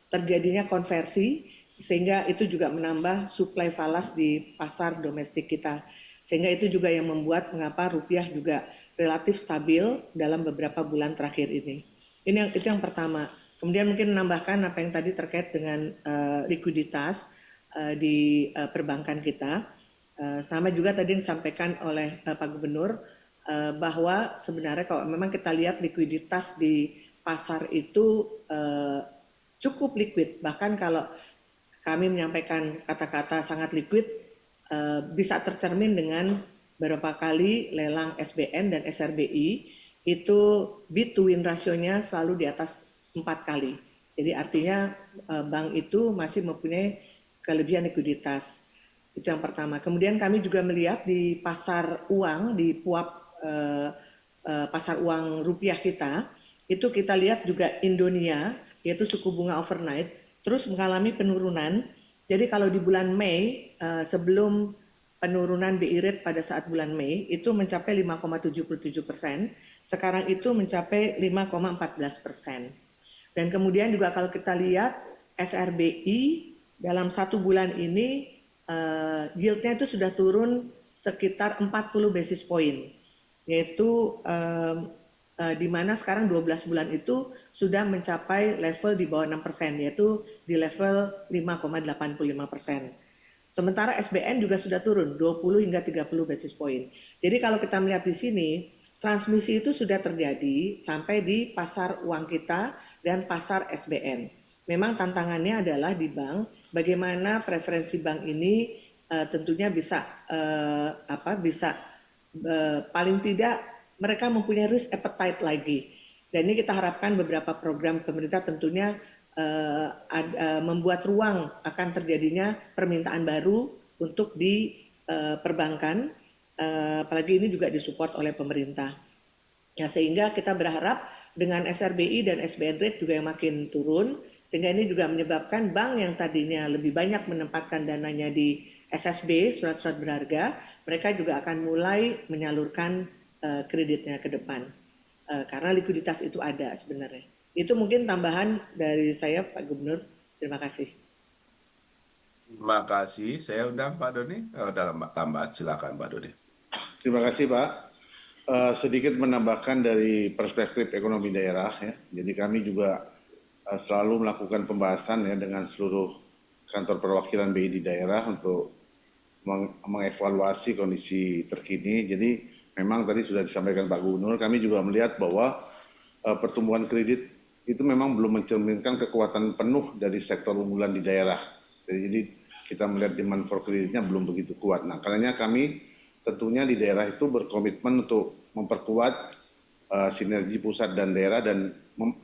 terjadinya konversi, sehingga itu juga menambah suplai falas di pasar domestik kita. Sehingga itu juga yang membuat mengapa rupiah juga relatif stabil dalam beberapa bulan terakhir ini. Itu yang pertama. Kemudian mungkin menambahkan apa yang tadi terkait dengan likuiditas. di perbankan kita. Sama juga tadi yang disampaikan oleh Pak Gubernur bahwa sebenarnya kalau memang kita lihat likuiditas di pasar itu cukup liquid, bahkan kalau kami menyampaikan kata-kata sangat liquid bisa tercermin dengan beberapa kali lelang SBN dan SRBI itu bid to win rasionya selalu di atas 4 kali. Jadi artinya bank itu masih mempunyai kelebihan likuiditas. Itu yang pertama. Kemudian kami juga melihat di pasar uang, di puap pasar uang rupiah kita, itu kita lihat juga Indonesia, yaitu suku bunga overnight, terus mengalami penurunan. Jadi kalau di bulan Mei, sebelum penurunan BI rate pada saat bulan Mei, itu mencapai 5,77%, sekarang itu mencapai 5,14%. Dan kemudian juga kalau kita lihat SRBI dalam 1 bulan ini yieldnya itu sudah turun sekitar 40 basis point, yaitu di mana sekarang 12 bulan itu sudah mencapai level di bawah 6%, yaitu di level 5,85%. Sementara SBN juga sudah turun 20 hingga 30 basis point. Jadi kalau kita melihat di sini, transmisi itu sudah terjadi sampai di pasar uang kita dan pasar SBN. Memang tantangannya adalah di bank, bagaimana preferensi bank ini tentunya bisa paling tidak mereka mempunyai risk appetite lagi. Dan ini kita harapkan beberapa program pemerintah tentunya membuat ruang akan terjadinya permintaan baru untuk di perbankan, apalagi ini juga disupport oleh pemerintah. Ya, sehingga kita berharap dengan SRBI dan SBN rate juga yang makin turun, sehingga ini juga menyebabkan bank yang tadinya lebih banyak menempatkan dananya di SSB, surat-surat berharga, mereka juga akan mulai menyalurkan kreditnya ke depan. Karena likuiditas itu ada sebenarnya. Itu mungkin tambahan dari saya, Pak Gubernur. Terima kasih. Terima kasih. Saya undang Pak Doni dalam tambahan. Silakan Pak Doni. Terima kasih Pak. Sedikit menambahkan dari perspektif ekonomi daerah ya. Jadi kami juga selalu melakukan pembahasan ya dengan seluruh kantor perwakilan BI di daerah untuk mengevaluasi kondisi terkini. Jadi memang tadi sudah disampaikan Pak Gubernur, kami juga melihat bahwa pertumbuhan kredit itu memang belum mencerminkan kekuatan penuh dari sektor unggulan di daerah. Jadi kita melihat demand for kreditnya belum begitu kuat. Nah, karenanya kami tentunya di daerah itu berkomitmen untuk memperkuat sinergi pusat dan daerah dan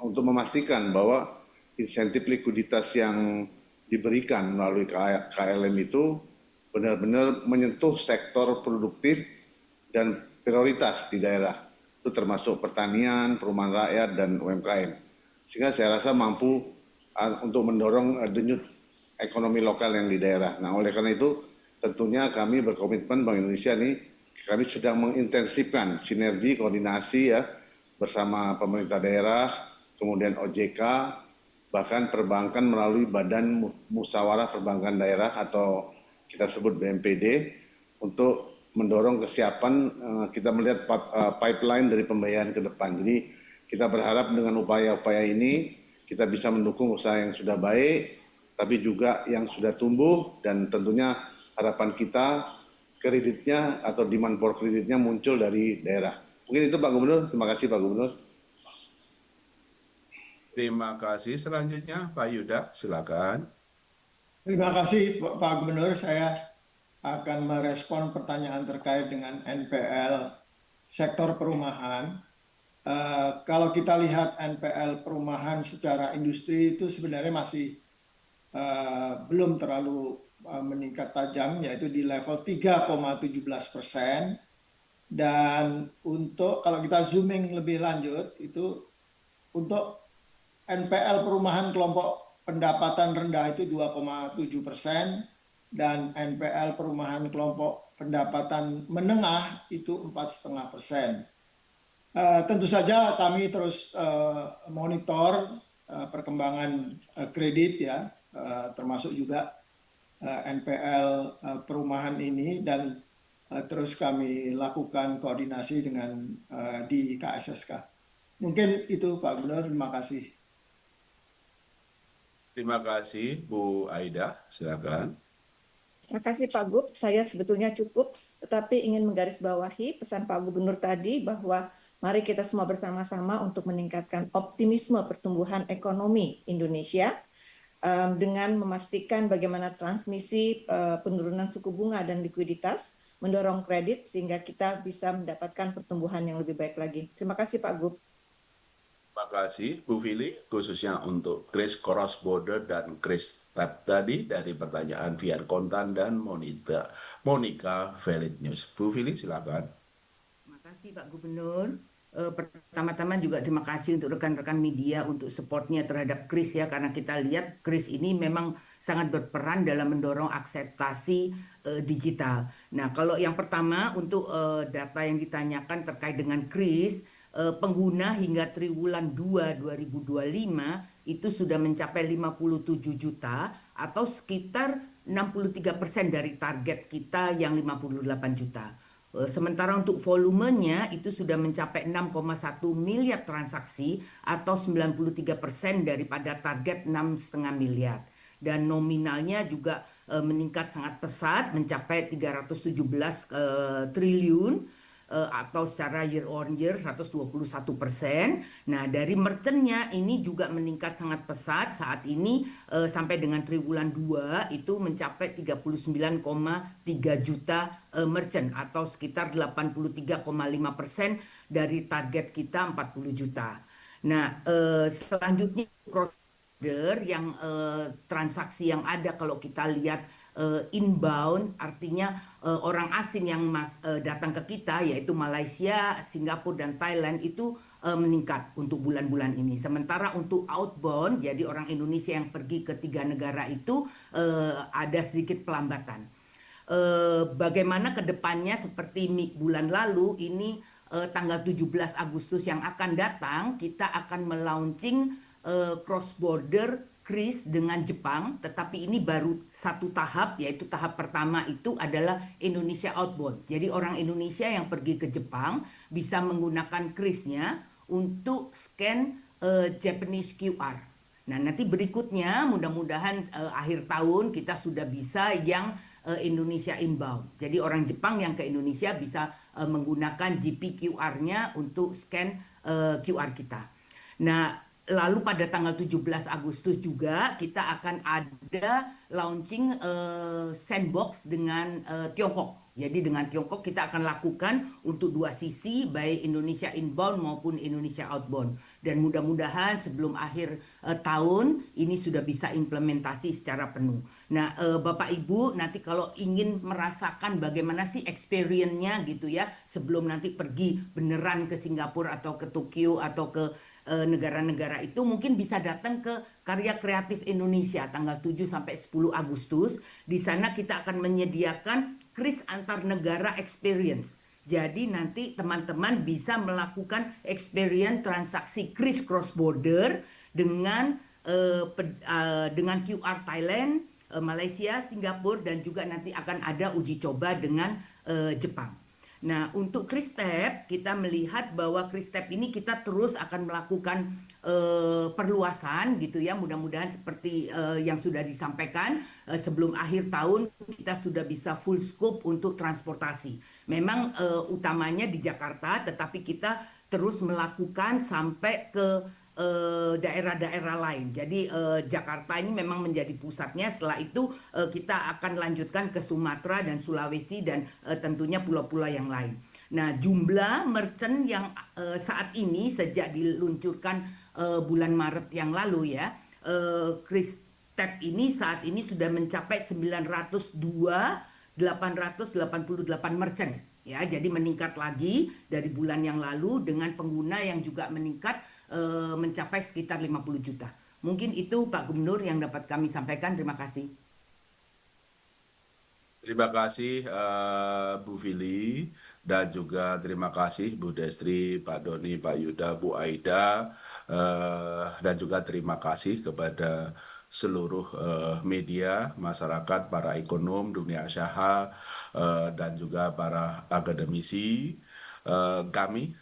untuk memastikan bahwa insentif likuiditas yang diberikan melalui KLM itu benar-benar menyentuh sektor produktif dan prioritas di daerah. Itu termasuk pertanian, perumahan rakyat, dan UMKM. Sehingga saya rasa mampu untuk mendorong denyut ekonomi lokal yang di daerah. Nah, oleh karena itu tentunya kami berkomitmen Bank Indonesia ini kami sedang mengintensifkan sinergi koordinasi ya bersama pemerintah daerah, kemudian OJK, bahkan perbankan melalui Badan Musyawarah Perbankan Daerah atau kita sebut BMPD untuk mendorong kesiapan kita melihat pipeline dari pembayaran ke depan. Jadi kita berharap dengan upaya-upaya ini kita bisa mendukung usaha yang sudah baik, tapi juga yang sudah tumbuh dan tentunya harapan kita kreditnya atau demand for kreditnya muncul dari daerah. Mungkin itu Pak Gubernur. Terima kasih Pak Gubernur. Terima kasih. Selanjutnya Pak Yuda, silakan. Terima kasih Pak Gubernur. Saya akan merespon pertanyaan terkait dengan NPL sektor perumahan. Kalau kita lihat NPL perumahan secara industri itu sebenarnya masih belum terlalu meningkat tajam, yaitu di level 3,17%. Dan untuk kalau kita zooming lebih lanjut, itu untuk NPL perumahan kelompok pendapatan rendah itu 2,7%, dan NPL perumahan kelompok pendapatan menengah itu 4,5%. Tentu saja kami terus monitor perkembangan kredit ya, termasuk juga NPL perumahan ini, dan terus kami lakukan koordinasi dengan di KSSK. Mungkin itu Pak Gubernur, terima kasih. Terima kasih Bu Aida, silakan. Terima kasih Pak Gub. Saya sebetulnya cukup, tetapi ingin menggarisbawahi pesan Pak Gubernur tadi bahwa mari kita semua bersama-sama untuk meningkatkan optimisme pertumbuhan ekonomi Indonesia dengan memastikan bagaimana transmisi penurunan suku bunga dan likuiditas mendorong kredit sehingga kita bisa mendapatkan pertumbuhan yang lebih baik lagi. Terima kasih Pak Gub. Terima kasih Bu Fili, khususnya untuk Kris Cross Border dan Kris Tab tadi dari pertanyaan Vian Kontan dan Monica Valid News. Bu Fili, silakan. Terima kasih Pak Gubernur. Pertama-tama juga terima kasih untuk rekan-rekan media untuk supportnya terhadap Kris ya, karena kita lihat Kris ini memang sangat berperan dalam mendorong akseptasi digital. Nah, kalau yang pertama untuk data yang ditanyakan terkait dengan Kris, pengguna hingga triwulan 2 2025 itu sudah mencapai 57 juta atau sekitar 63% dari target kita yang 58 juta. Sementara untuk volumenya itu sudah mencapai 6,1 miliar transaksi atau 93% daripada target 6,5 miliar. Dan nominalnya juga meningkat sangat pesat mencapai 317 triliun atau secara year on year 121%. Nah, dari merchantnya ini juga meningkat sangat pesat saat ini sampai dengan triwulan 2 itu mencapai 39,3 juta merchant atau sekitar 83,5% dari target kita 40 juta. Nah, selanjutnya cross-border yang transaksi yang ada kalau kita lihat inbound artinya orang asing yang datang ke kita yaitu Malaysia, Singapura dan Thailand itu meningkat untuk bulan-bulan ini. Sementara untuk outbound jadi orang Indonesia yang pergi ke 3 negara itu ada sedikit pelambatan. Bagaimana ke depannya seperti bulan lalu ini tanggal 17 Agustus yang akan datang kita akan melaunching cross border Kris dengan Jepang, tetapi ini baru satu tahap, yaitu tahap pertama itu adalah Indonesia outbound. Jadi orang Indonesia yang pergi ke Jepang bisa menggunakan Krisnya untuk scan Japanese QR. Nah, nanti berikutnya mudah-mudahan akhir tahun kita sudah bisa yang Indonesia inbound. Jadi orang Jepang yang ke Indonesia bisa menggunakan GPQR-nya untuk scan QR kita. Nah, lalu pada tanggal 17 Agustus juga kita akan ada launching sandbox dengan Tiongkok. Jadi dengan Tiongkok kita akan lakukan untuk dua sisi baik Indonesia inbound maupun Indonesia outbound. Dan mudah-mudahan sebelum akhir tahun ini sudah bisa implementasi secara penuh. Nah Bapak Ibu nanti kalau ingin merasakan bagaimana sih experience-nya gitu ya sebelum nanti pergi beneran ke Singapura atau ke Tokyo atau ke negara-negara itu mungkin bisa datang ke Karya Kreatif Indonesia tanggal 7 sampai 10 Agustus. Di sana kita akan menyediakan Kris antar negara experience. Jadi nanti teman-teman bisa melakukan experience transaksi Kris cross border dengan QR Thailand, Malaysia, Singapura dan juga nanti akan ada uji coba dengan Jepang. Nah, untuk Kristep kita melihat bahwa Kristep ini kita terus akan melakukan perluasan gitu ya. Mudah-mudahan seperti yang sudah disampaikan sebelum akhir tahun kita sudah bisa full scope untuk transportasi. Memang utamanya di Jakarta, tetapi kita terus melakukan sampai ke daerah-daerah lain. Jadi Jakarta ini memang menjadi pusatnya. Setelah itu kita akan lanjutkan ke Sumatera dan Sulawesi dan tentunya pulau-pulau yang lain. Nah, jumlah merchant yang saat ini sejak diluncurkan bulan Maret yang lalu ya, Kristep ini saat ini sudah mencapai 902.888 merchant. Ya, jadi meningkat lagi dari bulan yang lalu dengan pengguna yang juga meningkat mencapai sekitar 50 juta. Mungkin itu Pak Gubernur yang dapat kami sampaikan. Terima kasih. Terima kasih Bu Fili dan juga terima kasih Bu Destri, Pak Doni, Pak Yuda, Bu Aida dan juga terima kasih kepada seluruh media, masyarakat, para ekonom, dunia usaha dan juga para akademisi. Kami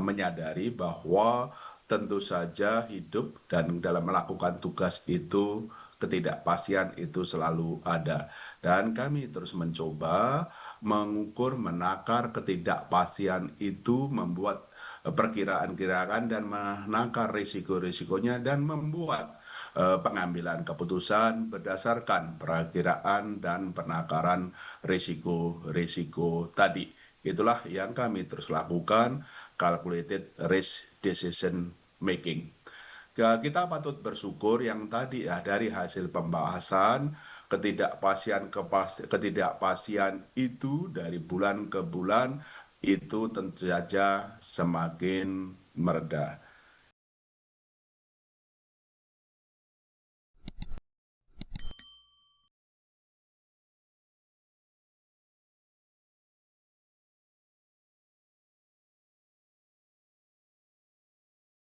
menyadari bahwa tentu saja hidup dan dalam melakukan tugas itu ketidakpastian itu selalu ada. Dan kami terus mencoba mengukur, menakar ketidakpastian itu, membuat perkiraan-kiraan dan menakar risiko-risikonya dan membuat pengambilan keputusan berdasarkan perakiraan dan penakaran risiko-risiko tadi. Itulah yang kami terus lakukan, calculated risk decision making. Kita patut bersyukur yang tadi ya, dari hasil pembahasan ketidakpastian itu dari bulan ke bulan itu tentu saja semakin mereda.